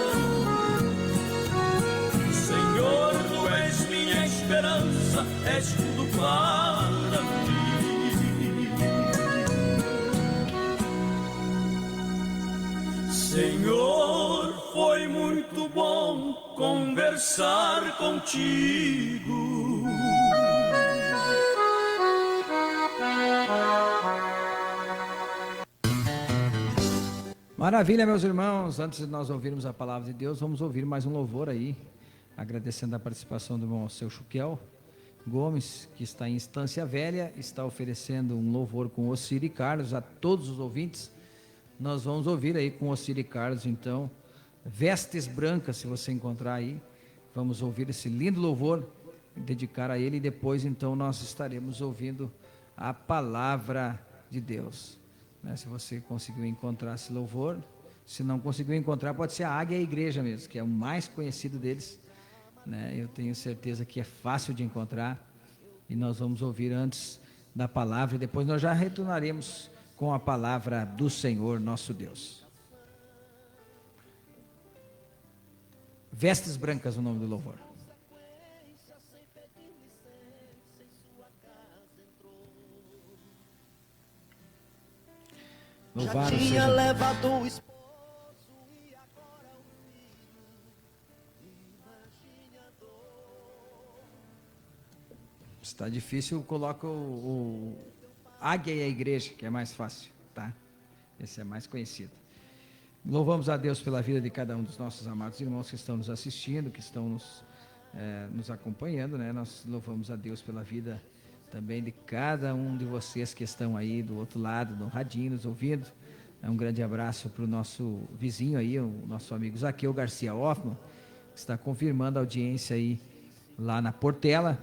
Senhor, tu és minha esperança, és tudo para mim. Senhor, foi muito bom conversar contigo. Maravilha, meus irmãos. Antes de nós ouvirmos a palavra de Deus, vamos ouvir mais um louvor aí, agradecendo a participação do irmão Seu Chuquel Gomes, que está em Estância Velha, está oferecendo um louvor com Ocírio Carlos a todos os ouvintes. Nós vamos ouvir aí com Ocírio Carlos, então, Vestes Brancas, se você encontrar aí. Vamos ouvir esse lindo louvor, dedicar a ele, e depois, então, nós estaremos ouvindo a palavra de Deus. Se você conseguiu encontrar esse louvor, se não conseguiu encontrar, pode ser a Águia e a Igreja mesmo, que é o mais conhecido deles, eu tenho certeza que é fácil de encontrar, e nós vamos ouvir antes da palavra, e depois nós já retornaremos com a palavra do Senhor nosso Deus. Vestes Brancas, o nome do louvor. Louvado seja levado o esposo e agora o filho. Imagine a dor. Está difícil, coloca o Águia e a Igreja, que é mais fácil, tá? Esse é mais conhecido. Louvamos a Deus pela vida de cada um dos nossos amados irmãos que estão nos assistindo, que estão nos acompanhando, Nós louvamos a Deus pela vida também de cada um de vocês que estão aí do outro lado, no radinho, nos ouvindo. Um grande abraço para o nosso vizinho aí, o nosso amigo Zaqueu Garcia Hoffman, que está confirmando a audiência aí lá na Portela,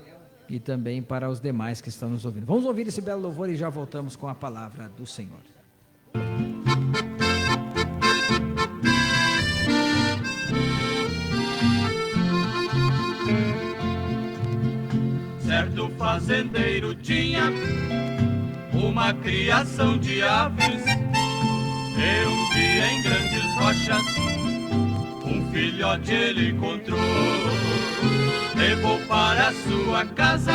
e também para os demais que estão nos ouvindo. Vamos ouvir esse belo louvor e já voltamos com a palavra do Senhor. Certo fazendeiro tinha uma criação de aves filhote ele encontrou, levou para sua casa,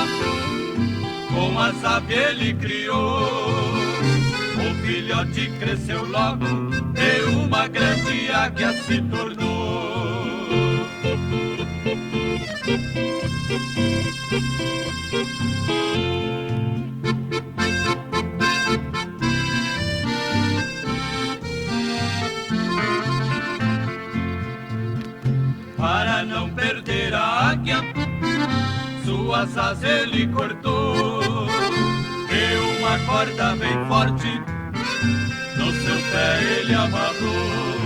com as aves ele criou. O filhote cresceu logo, e uma grande águia se tornou. Para não perder a águia, suas asas ele cortou, e uma corda bem forte no seu pé ele amarrou.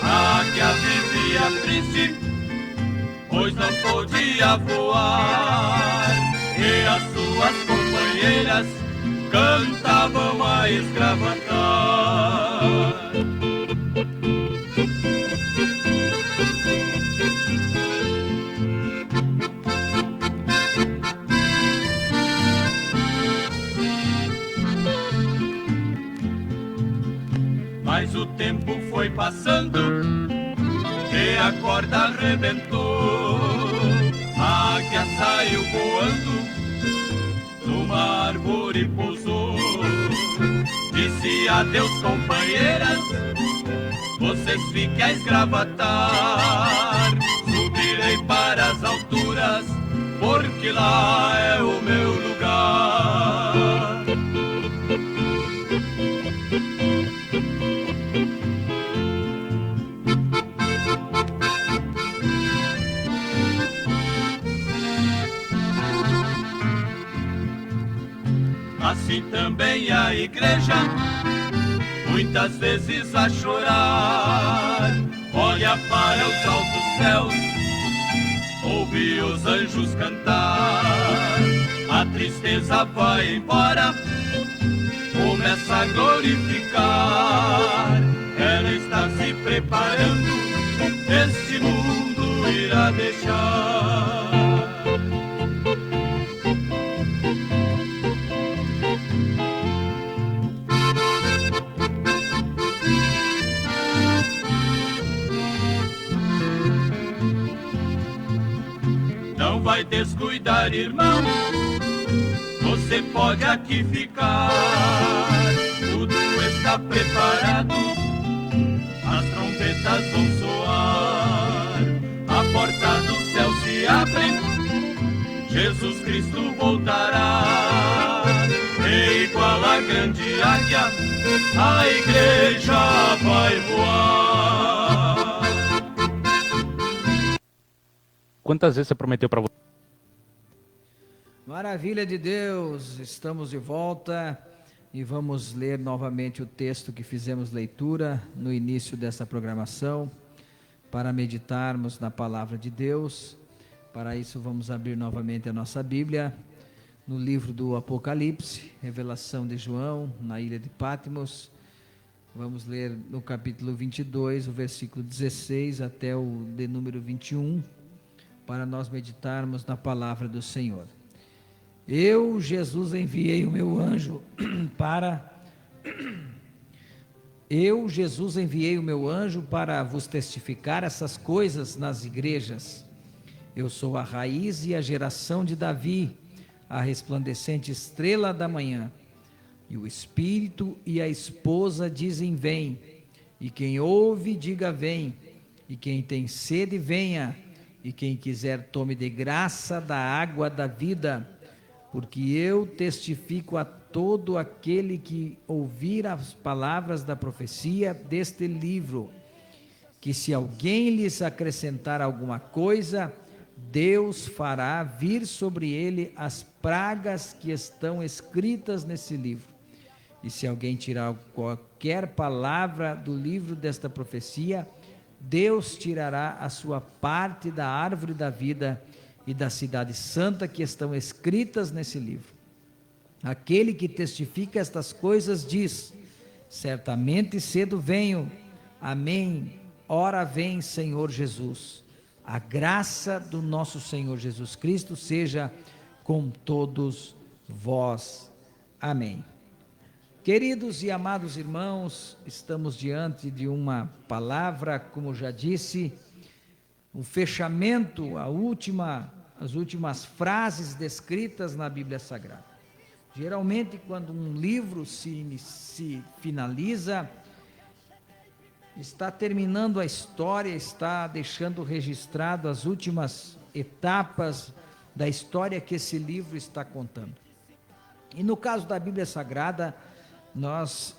A águia vivia triste, pois não podia voar, e as suas companheiras cantavam a esgravatar. Mas o tempo foi passando e a corda arrebentou. A águia saiu voando, numa árvore pousou. Disse adeus, companheiras, vocês fiquem a esgravatar. Subirei para as alturas, porque lá é o meu lugar. Assim também a igreja, muitas vezes a chorar, olha para os altos céus, ouve os anjos cantar. A tristeza vai embora, começa a glorificar. Ela está se preparando, este mundo irá deixar. Não vai descuidar, irmão, você pode aqui ficar. Tudo está preparado, as trombetas vão soar, a porta do céu se abre, Jesus Cristo voltará. E igual a grande águia, a igreja vai voar. Quantas vezes você prometeu para você? Maravilha de Deus, estamos de volta e vamos ler novamente o texto que fizemos leitura no início dessa programação, para meditarmos na palavra de Deus. Para isso vamos abrir novamente a nossa Bíblia, no livro do Apocalipse, revelação de João, na ilha de Patmos. Vamos ler no capítulo 22, o versículo 16 até o de número 21, para nós meditarmos na palavra do Senhor. Eu, Jesus, enviei o meu anjo para vos testificar essas coisas nas igrejas. Eu sou a raiz e a geração de Davi, a resplandecente estrela da manhã. E o Espírito e a esposa dizem: vem. E quem ouve, diga: vem. E quem tem sede, venha. E quem quiser, tome de graça da água da vida. Porque eu testifico a todo aquele que ouvir as palavras da profecia deste livro, que se alguém lhes acrescentar alguma coisa, Deus fará vir sobre ele as pragas que estão escritas nesse livro. E se alguém tirar qualquer palavra do livro desta profecia, Deus tirará a sua parte da árvore da vida e da cidade santa que estão escritas nesse livro. Aquele que testifica estas coisas diz: certamente cedo venho. Amém. Ora vem, Senhor Jesus. A graça do nosso Senhor Jesus Cristo seja com todos vós. Amém. Queridos e amados irmãos, estamos diante de uma palavra, como já disse, o fechamento, as últimas frases descritas na Bíblia Sagrada. Geralmente, quando um livro se finaliza, está terminando a história, está deixando registrado as últimas etapas da história que esse livro está contando. E no caso da Bíblia Sagrada,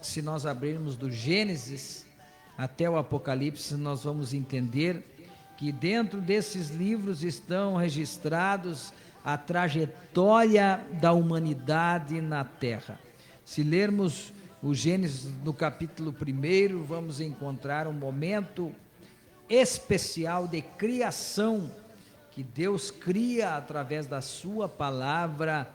se nós abrirmos do Gênesis até o Apocalipse, nós vamos entender que dentro desses livros estão registrados a trajetória da humanidade na Terra. Se lermos o Gênesis no capítulo 1, vamos encontrar um momento especial de criação, que Deus cria através da sua palavra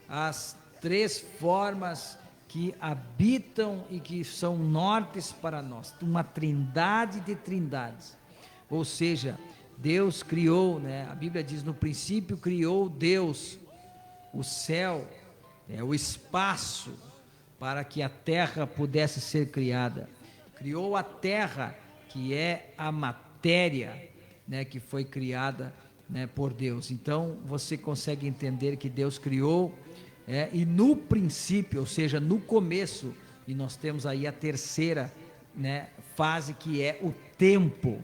as 3 formas que habitam e que são nortes para nós, uma trindade de trindades. Ou seja, Deus criou, a Bíblia diz, no princípio criou Deus o céu, o espaço, para que a terra pudesse ser criada. Criou a terra, que é a matéria, que foi criada, por Deus. Então, você consegue entender que Deus criou, e no princípio, ou seja, no começo, e nós temos aí a terceira, fase, que é o tempo,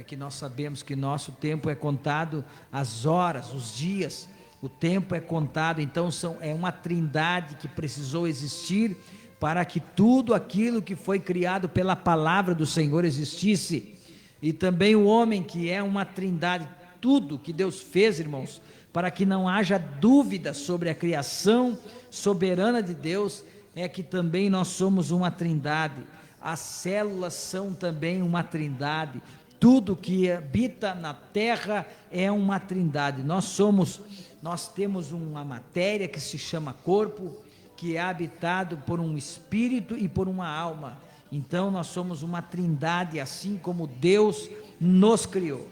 que nós sabemos que nosso tempo é contado as horas, os dias, o tempo é contado, então é uma trindade que precisou existir para que tudo aquilo que foi criado pela palavra do Senhor existisse, e também o homem, que é uma trindade, tudo que Deus fez, irmãos, para que não haja dúvida sobre a criação soberana de Deus, é que também nós somos uma trindade, as células são também uma trindade, tudo que habita na terra é uma trindade. Nós temos uma matéria que se chama corpo, que é habitado por um espírito e por uma alma. Então nós somos uma trindade, assim como Deus nos criou.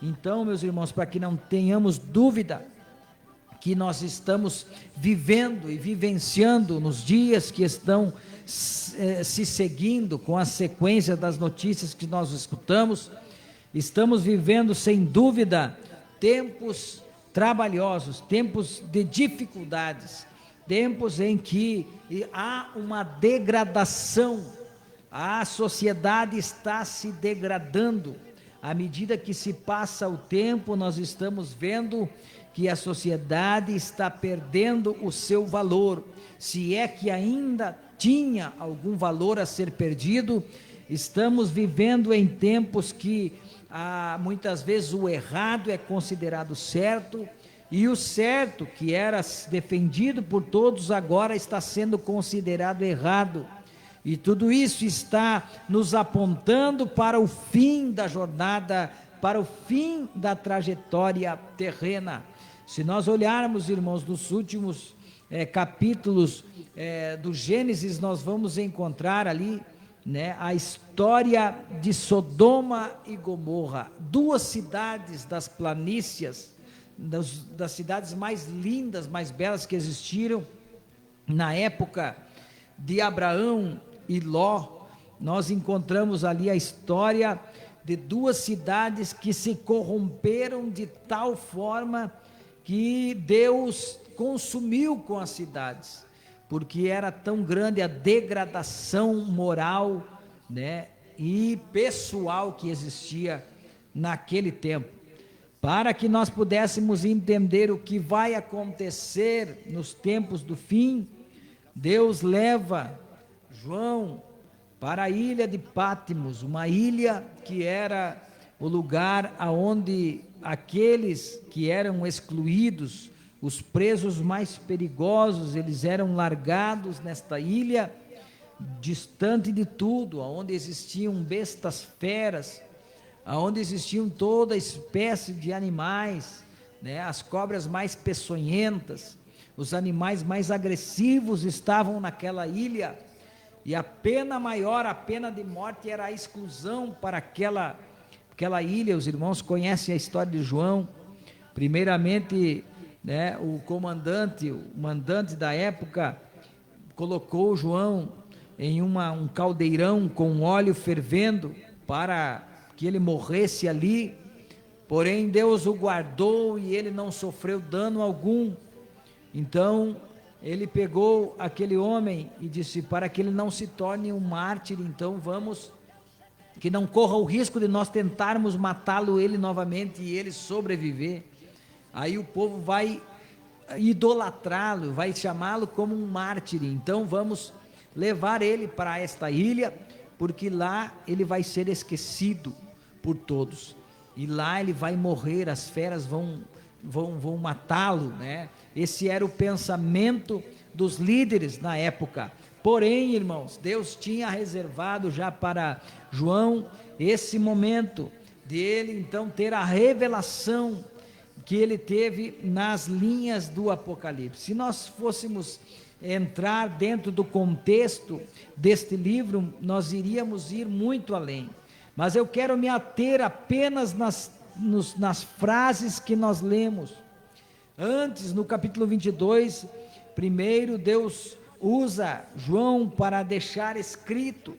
Então, meus irmãos, para que não tenhamos dúvida que nós estamos vivendo e vivenciando nos dias que estão se seguindo com a sequência das notícias que nós escutamos, estamos vivendo, sem dúvida, tempos trabalhosos, tempos de dificuldades, tempos em que há uma degradação, a sociedade está se degradando. À medida que se passa o tempo, nós estamos vendo que a sociedade está perdendo o seu valor, se é que ainda tinha algum valor a ser perdido. Estamos vivendo em tempos que muitas vezes o errado é considerado certo, e o certo, que era defendido por todos, agora está sendo considerado errado, e tudo isso está nos apontando para o fim da jornada, para o fim da trajetória terrena. Se nós olharmos, irmãos, nos últimos capítulos do Gênesis, nós vamos encontrar ali, a história de Sodoma e Gomorra, 2 cidades das planícies, das cidades mais lindas, mais belas que existiram na época de Abraão e Ló. Nós encontramos ali a história de 2 cidades que se corromperam de tal forma que Deus consumiu com as cidades, porque era tão grande a degradação moral, e pessoal que existia naquele tempo. Para que nós pudéssemos entender o que vai acontecer nos tempos do fim, Deus leva João para a ilha de Patmos, uma ilha que era o lugar aonde aqueles que eram excluídos, os presos mais perigosos, eles eram largados nesta ilha, distante de tudo, onde existiam bestas feras, onde existiam toda espécie de animais, as cobras mais peçonhentas, os animais mais agressivos estavam naquela ilha, e a pena maior, a pena de morte, era a exclusão para aquela ilha. Os irmãos conhecem a história de João. Primeiramente, o mandante da época colocou João em um caldeirão com óleo fervendo para que ele morresse ali, porém Deus o guardou e ele não sofreu dano algum. Então ele pegou aquele homem e disse, para que ele não se torne um mártir, então vamos, que não corra o risco de nós tentarmos matá-lo ele novamente e ele sobreviver. Aí o povo vai idolatrá-lo, vai chamá-lo como um mártir. Então vamos levar ele para esta ilha, porque lá ele vai ser esquecido por todos, e lá ele vai morrer, as feras vão matá-lo, né? Esse era o pensamento dos líderes na época. Porém, irmãos, Deus tinha reservado já para João esse momento de ele então ter a revelação que ele teve nas linhas do Apocalipse. Se nós fôssemos entrar dentro do contexto deste livro, nós iríamos ir muito além, mas eu quero me ater apenas nas frases que nós lemos. Antes, no capítulo 22, primeiro Deus usa João para deixar escrito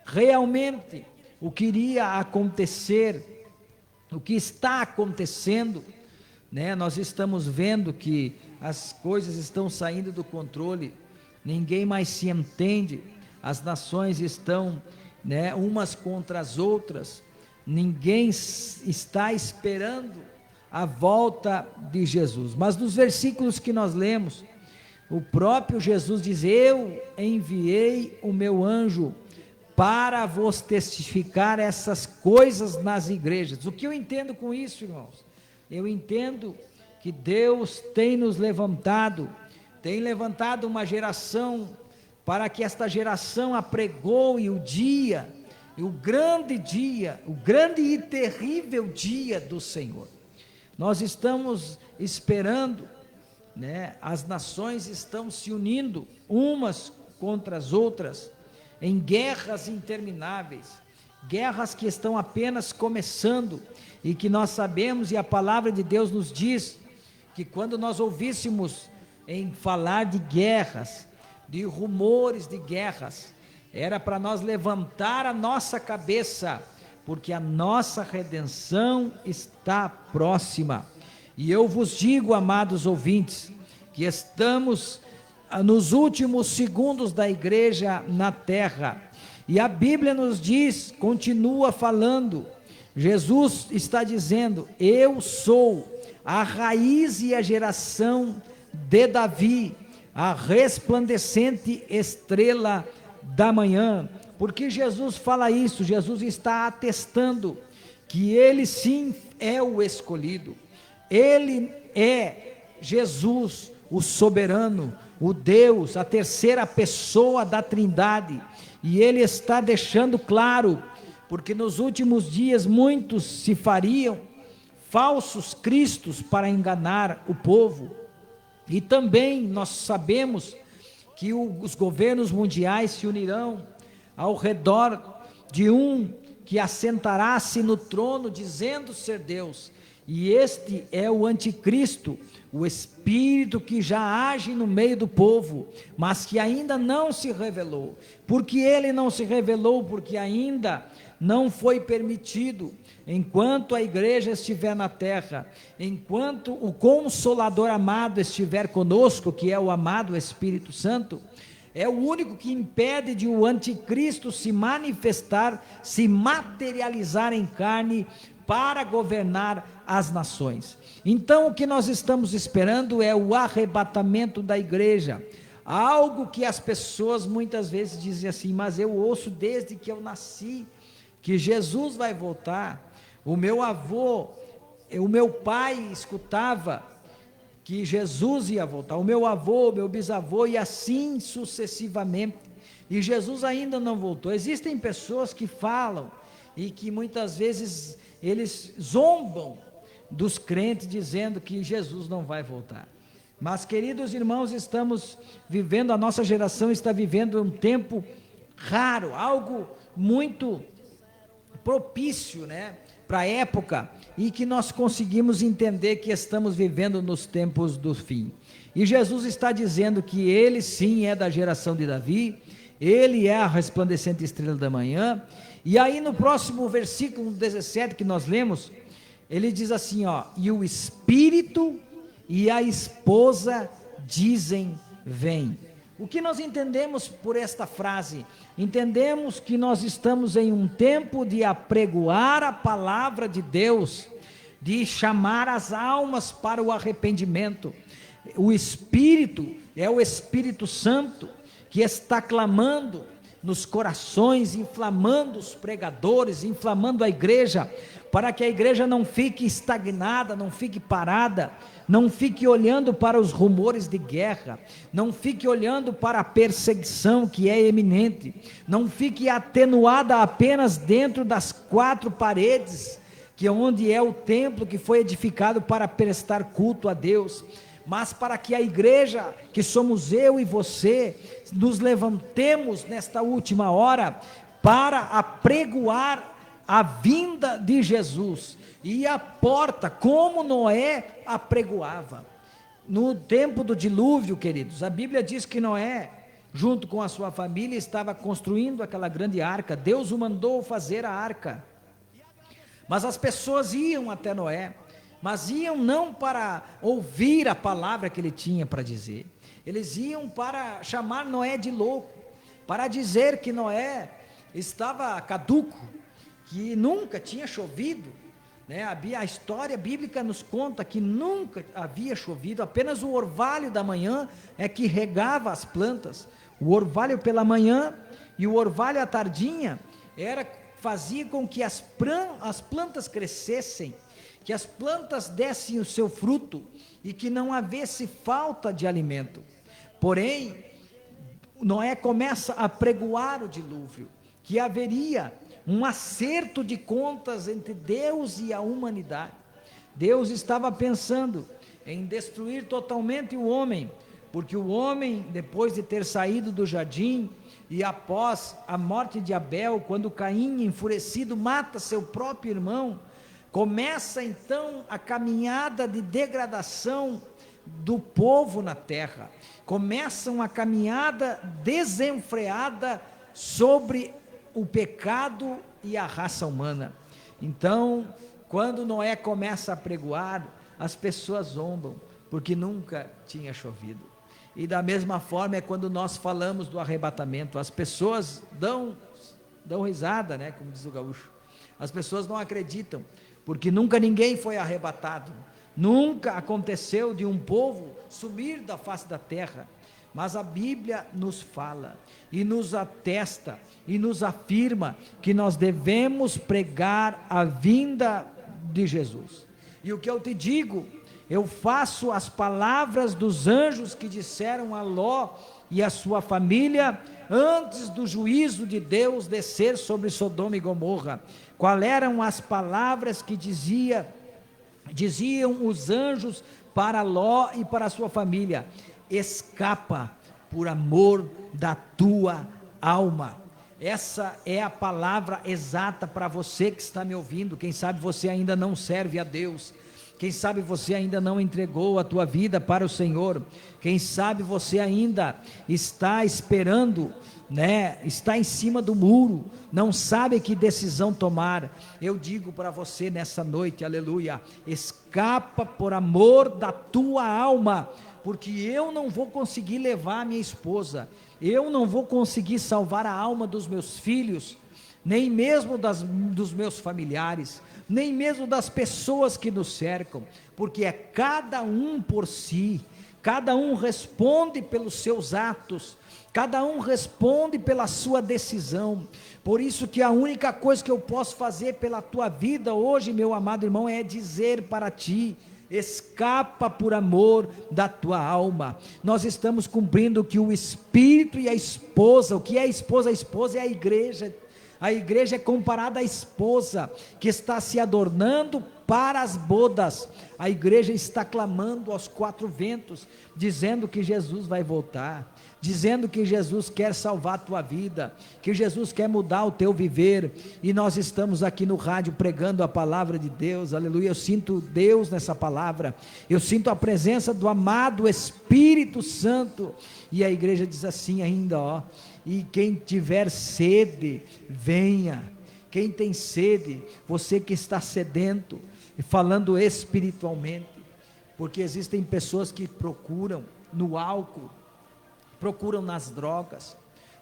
realmente o que iria acontecer, o que está acontecendo, né? Nós estamos vendo que as coisas estão saindo do controle, ninguém mais se entende, as nações estão, né, umas contra as outras, ninguém está esperando a volta de Jesus. Mas nos versículos que nós lemos, o próprio Jesus diz, eu enviei o meu anjo para vos testificar essas coisas nas igrejas. O que eu entendo com isso, irmãos? Eu entendo que Deus tem nos levantado, tem levantado uma geração, para que esta geração apregoe o dia, o grande e terrível dia do Senhor. Nós estamos esperando, né? As nações estão se unindo umas contra as outras, em guerras intermináveis, guerras que estão apenas começando, e que nós sabemos, e a palavra de Deus nos diz, que quando nós ouvíssemos em falar de guerras, de rumores de guerras, era para nós levantar a nossa cabeça, porque a nossa redenção está próxima. E eu vos digo, amados ouvintes, que estamos nos últimos segundos da igreja na terra, e a Bíblia nos diz, continua falando, Jesus está dizendo, eu sou a raiz e a geração de Davi, a resplandecente estrela da manhã. Porque Jesus fala isso? Jesus está atestando que ele sim é o escolhido, ele é Jesus, o soberano, o Deus, a terceira pessoa da Trindade, e ele está deixando claro, porque nos últimos dias muitos se fariam falsos cristos para enganar o povo, e também nós sabemos que os governos mundiais se unirão ao redor de um que assentará-se no trono dizendo ser Deus, e este é o anticristo, o espírito que já age no meio do povo, mas que ainda não se revelou. Porque ele não se revelou? Porque ainda não foi permitido, enquanto a igreja estiver na terra, enquanto o Consolador amado estiver conosco, que é o amado Espírito Santo, é o único que impede de o anticristo se manifestar, se materializar em carne para governar as nações. Então o que nós estamos esperando é o arrebatamento da igreja, algo que as pessoas muitas vezes dizem assim, mas eu ouço desde que eu nasci, que Jesus vai voltar. O meu avô, o meu pai escutava que Jesus ia voltar, o meu avô, meu bisavô, e assim sucessivamente, e Jesus ainda não voltou. Existem pessoas que falam, e que muitas vezes eles zombam dos crentes, dizendo que Jesus não vai voltar. Mas, queridos irmãos, estamos vivendo, a nossa geração está vivendo um tempo raro, algo muito propício, né, para a época, e que nós conseguimos entender que estamos vivendo nos tempos do fim. E Jesus está dizendo que ele sim é da geração de Davi, ele é a resplandecente estrela da manhã. E aí no próximo versículo 17 que nós lemos, ele diz assim, ó, e o espírito e a esposa dizem, vem. O que nós entendemos por esta frase? Entendemos que nós estamos em um tempo de apregoar a palavra de Deus, de chamar as almas para o arrependimento. O Espírito é o Espírito Santo que está clamando nos corações, inflamando os pregadores, inflamando a igreja, para que a igreja não fique estagnada, não fique parada, não fique olhando para os rumores de guerra, não fique olhando para a perseguição que é eminente, não fique atenuada apenas dentro das quatro paredes, que é onde é o templo que foi edificado para prestar culto a Deus, mas para que a igreja, que somos eu e você, nos levantemos nesta última hora, para apregoar a vinda de Jesus, e a porta, como Noé apregoava, no tempo do dilúvio, queridos, a Bíblia diz que Noé, junto com a sua família, estava construindo aquela grande arca, Deus o mandou fazer a arca, mas as pessoas iam até Noé, mas iam não para ouvir a palavra que ele tinha para dizer, eles iam para chamar Noé de louco, para dizer que Noé estava caduco, que nunca tinha chovido, né? A história bíblica nos conta que nunca havia chovido, apenas o orvalho da manhã é que regava as plantas, o orvalho pela manhã e o orvalho à tardinha, fazia com que as plantas crescessem, que as plantas dessem o seu fruto, e que não houvesse falta de alimento. Porém, Noé começa a pregoar o dilúvio, que haveria um acerto de contas entre Deus e a humanidade. Deus estava pensando em destruir totalmente o homem, porque o homem, depois de ter saído do jardim, e após a morte de Abel, quando Caim, enfurecido, mata seu próprio irmão, começa então a caminhada de degradação do povo na terra, começa uma caminhada desenfreada sobre o pecado e a raça humana. Então, quando Noé começa a pregoar, as pessoas zombam, porque nunca tinha chovido. E da mesma forma é quando nós falamos do arrebatamento, as pessoas dão risada, né, como diz o gaúcho, as pessoas não acreditam, porque nunca ninguém foi arrebatado, nunca aconteceu de um povo sumir da face da terra, mas a Bíblia nos fala, e nos atesta, e nos afirma, que nós devemos pregar a vinda de Jesus. E o que eu te digo, eu faço as palavras dos anjos que disseram a Ló e a sua família, antes do juízo de Deus descer sobre Sodoma e Gomorra. Qual eram as palavras que diziam os anjos para Ló e para a sua família? Escapa por amor da tua alma. Essa é a palavra exata para você que está me ouvindo. Quem sabe você ainda não serve a Deus, quem sabe você ainda não entregou a tua vida para o Senhor, quem sabe você ainda está esperando, né? Está em cima do muro, não sabe que decisão tomar. Eu digo para você nessa noite, aleluia, escapa por amor da tua alma, porque eu não vou conseguir levar a minha esposa, eu não vou conseguir salvar a alma dos meus filhos, nem mesmo dos meus familiares, nem mesmo das pessoas que nos cercam, porque é cada um por si, cada um responde pelos seus atos, cada um responde pela sua decisão. Por isso que a única coisa que eu posso fazer pela tua vida hoje, meu amado irmão, é dizer para ti: escapa por amor da tua alma. Nós estamos cumprindo o que o Espírito e a esposa, o que é a esposa? A esposa é a igreja. A igreja é comparada à esposa que está se adornando para as bodas. A igreja está clamando aos quatro ventos, dizendo que Jesus vai voltar, dizendo que Jesus quer salvar a tua vida, que Jesus quer mudar o teu viver, e nós estamos aqui no rádio pregando a palavra de Deus, aleluia. Eu sinto Deus nessa palavra, eu sinto a presença do amado Espírito Santo, e a igreja diz assim ainda, ó: e quem tiver sede, venha. Quem tem sede, você que está sedento, e falando espiritualmente, porque existem pessoas que procuram no álcool, procuram nas drogas,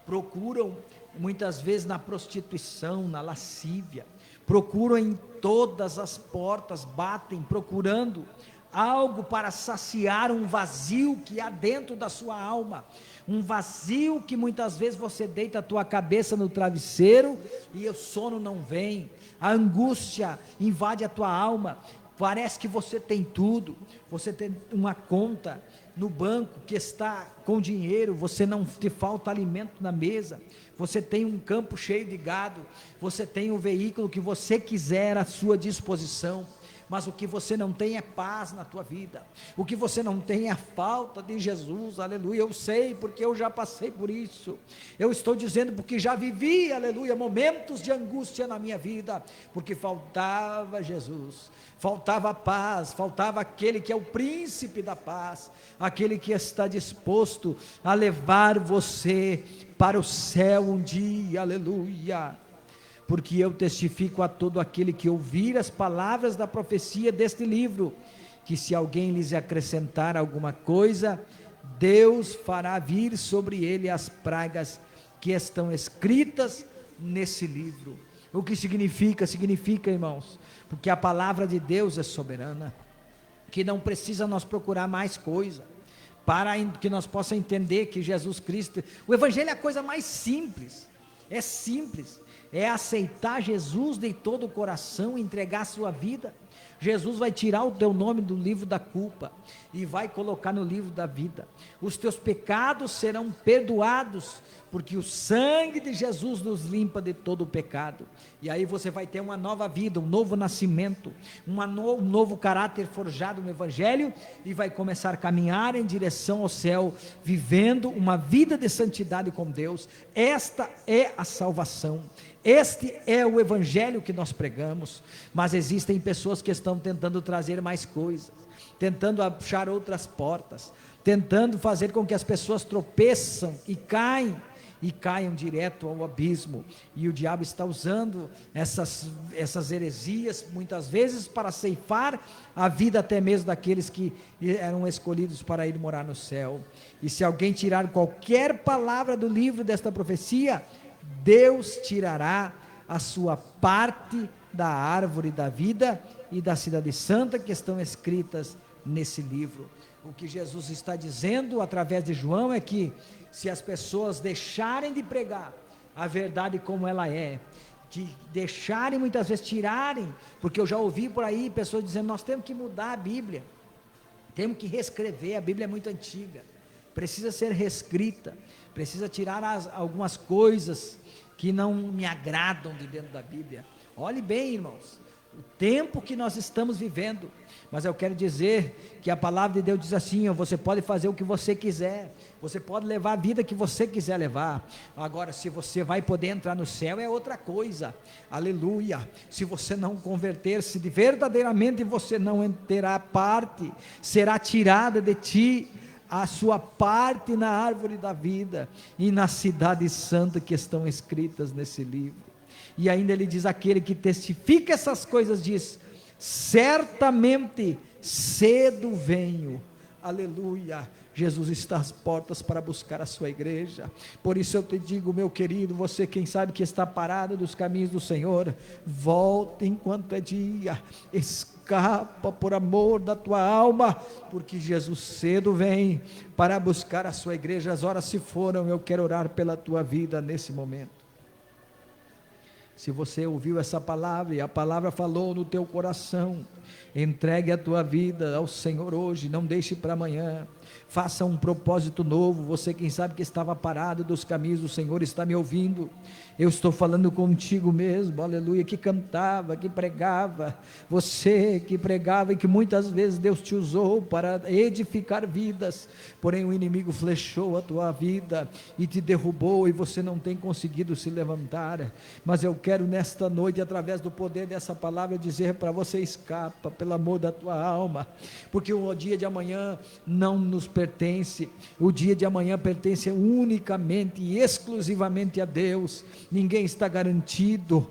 procuram muitas vezes na prostituição, na lascívia, procuram em todas as portas, batem procurando algo para saciar um vazio que há dentro da sua alma, um vazio que muitas vezes você deita a tua cabeça no travesseiro e o sono não vem, a angústia invade a tua alma, parece que você tem tudo, você tem uma conta no banco que está com dinheiro, você não te falta alimento na mesa, você tem um campo cheio de gado, você tem o veículo que você quiser à sua disposição, mas o que você não tem é paz na tua vida, o que você não tem é a falta de Jesus, aleluia. Eu sei porque eu já passei por isso, eu estou dizendo porque já vivi, aleluia, momentos de angústia na minha vida, porque faltava Jesus, faltava paz, faltava aquele que é o príncipe da paz, aquele que está disposto a levar você para o céu um dia, aleluia. Porque eu testifico a todo aquele que ouvir as palavras da profecia deste livro, que se alguém lhes acrescentar alguma coisa, Deus fará vir sobre ele as pragas que estão escritas nesse livro. O que significa? Significa, irmãos, porque a palavra de Deus é soberana, que não precisa nós procurar mais coisa, para que nós possamos entender que Jesus Cristo, o Evangelho é a coisa mais simples, é aceitar Jesus de todo o coração, entregar a sua vida. Jesus vai tirar o teu nome do livro da culpa e vai colocar no livro da vida. Os teus pecados serão perdoados, porque o sangue de Jesus nos limpa de todo o pecado. E aí você vai ter uma nova vida, um novo nascimento, um novo caráter forjado no Evangelho, e vai começar a caminhar em direção ao céu, vivendo uma vida de santidade com Deus. Esta é a salvação. Este é o Evangelho que nós pregamos, mas existem pessoas que estão tentando trazer mais coisas, tentando achar outras portas, tentando fazer com que as pessoas tropeçam e caiam direto ao abismo, e o diabo está usando essas heresias, muitas vezes para ceifar a vida até mesmo daqueles que eram escolhidos para ir morar no céu. E se alguém tirar qualquer palavra do livro desta profecia, Deus tirará a sua parte da árvore da vida e da cidade santa que estão escritas nesse livro. O que Jesus está dizendo através de João é que se as pessoas deixarem de pregar a verdade como ela é, de deixarem muitas vezes, tirarem, porque eu já ouvi por aí pessoas dizendo, nós temos que mudar a Bíblia, temos que reescrever, a Bíblia é muito antiga, precisa ser reescrita, precisa tirar algumas coisas que não me agradam de dentro da Bíblia. Olhe bem, irmãos, o tempo que nós estamos vivendo, mas eu quero dizer que a palavra de Deus diz assim, você pode fazer o que você quiser, você pode levar a vida que você quiser levar, agora se você vai poder entrar no céu é outra coisa, aleluia. Se você não converter-se verdadeiramente, você não terá parte, será tirada de ti a sua parte na árvore da vida e na cidade santa que estão escritas nesse livro. E ainda ele diz, aquele que testifica essas coisas diz, certamente cedo venho, aleluia. Jesus está às portas para buscar a sua igreja. Por isso eu te digo, meu querido, você quem sabe que está parado dos caminhos do Senhor, volte enquanto é dia, escapa por amor da tua alma, porque Jesus cedo vem para buscar a sua igreja. As horas se foram, eu quero orar pela tua vida nesse momento. Se você ouviu essa palavra e a palavra falou no teu coração, entregue a tua vida ao Senhor hoje, não deixe para amanhã, faça um propósito novo. Você quem sabe que estava parado dos caminhos do Senhor, está me ouvindo, eu estou falando contigo mesmo, aleluia, que cantava, que pregava, você que pregava e que muitas vezes Deus te usou para edificar vidas, porém o inimigo flechou a tua vida e te derrubou e você não tem conseguido se levantar, mas eu quero nesta noite, através do poder dessa palavra, dizer para você, escapa pelo amor da tua alma, porque o dia de amanhã não nos nos pertence, o dia de amanhã pertence unicamente e exclusivamente a Deus. Ninguém está garantido,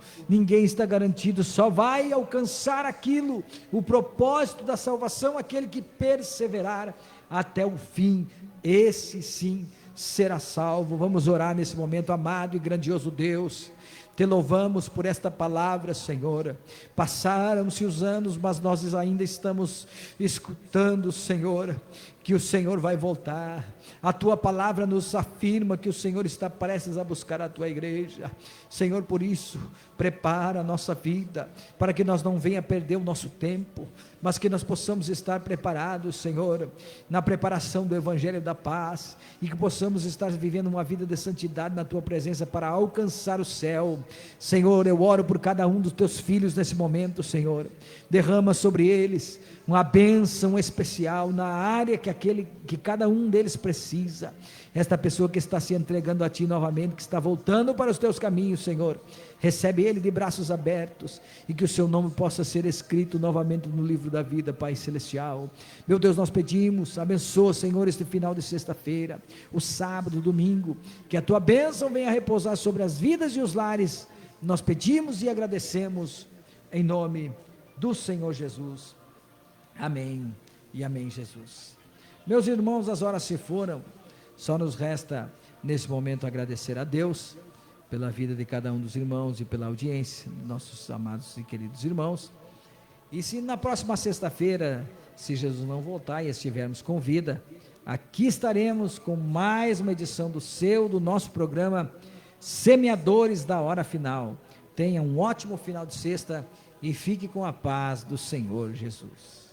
só vai alcançar aquilo, o propósito da salvação, aquele que perseverar até o fim, esse sim será salvo. Vamos orar nesse momento. Amado e grandioso Deus, te louvamos por esta palavra, Senhor. Passaram-se os anos, mas nós ainda estamos escutando, Senhor, que o Senhor vai voltar. A tua palavra nos afirma que o Senhor está prestes a buscar a tua igreja. Senhor, por isso, prepara a nossa vida, para que nós não venha perder o nosso tempo, mas que nós possamos estar preparados, Senhor, na preparação do Evangelho da Paz, e que possamos estar vivendo uma vida de santidade na tua presença, para alcançar o céu. Senhor, eu oro por cada um dos teus filhos nesse momento, Senhor. Derrama sobre eles uma bênção especial na área que cada um deles precisa. Esta pessoa que está se entregando a ti novamente, que está voltando para os teus caminhos, Senhor, recebe ele de braços abertos, e que o seu nome possa ser escrito novamente no livro da vida, Pai Celestial. Meu Deus, nós pedimos, abençoa, Senhor, este final de sexta-feira, o sábado, o domingo, que a tua bênção venha repousar sobre as vidas e os lares. Nós pedimos e agradecemos em nome do Senhor Jesus. Amém e amém, Jesus. Meus irmãos, as horas se foram, só nos resta nesse momento agradecer a Deus pela vida de cada um dos irmãos e pela audiência, nossos amados e queridos irmãos. E se na próxima sexta-feira, se Jesus não voltar e estivermos com vida, aqui estaremos com mais uma edição do nosso programa Semeadores da Hora Final. Tenha um ótimo final de sexta e fique com a paz do Senhor Jesus.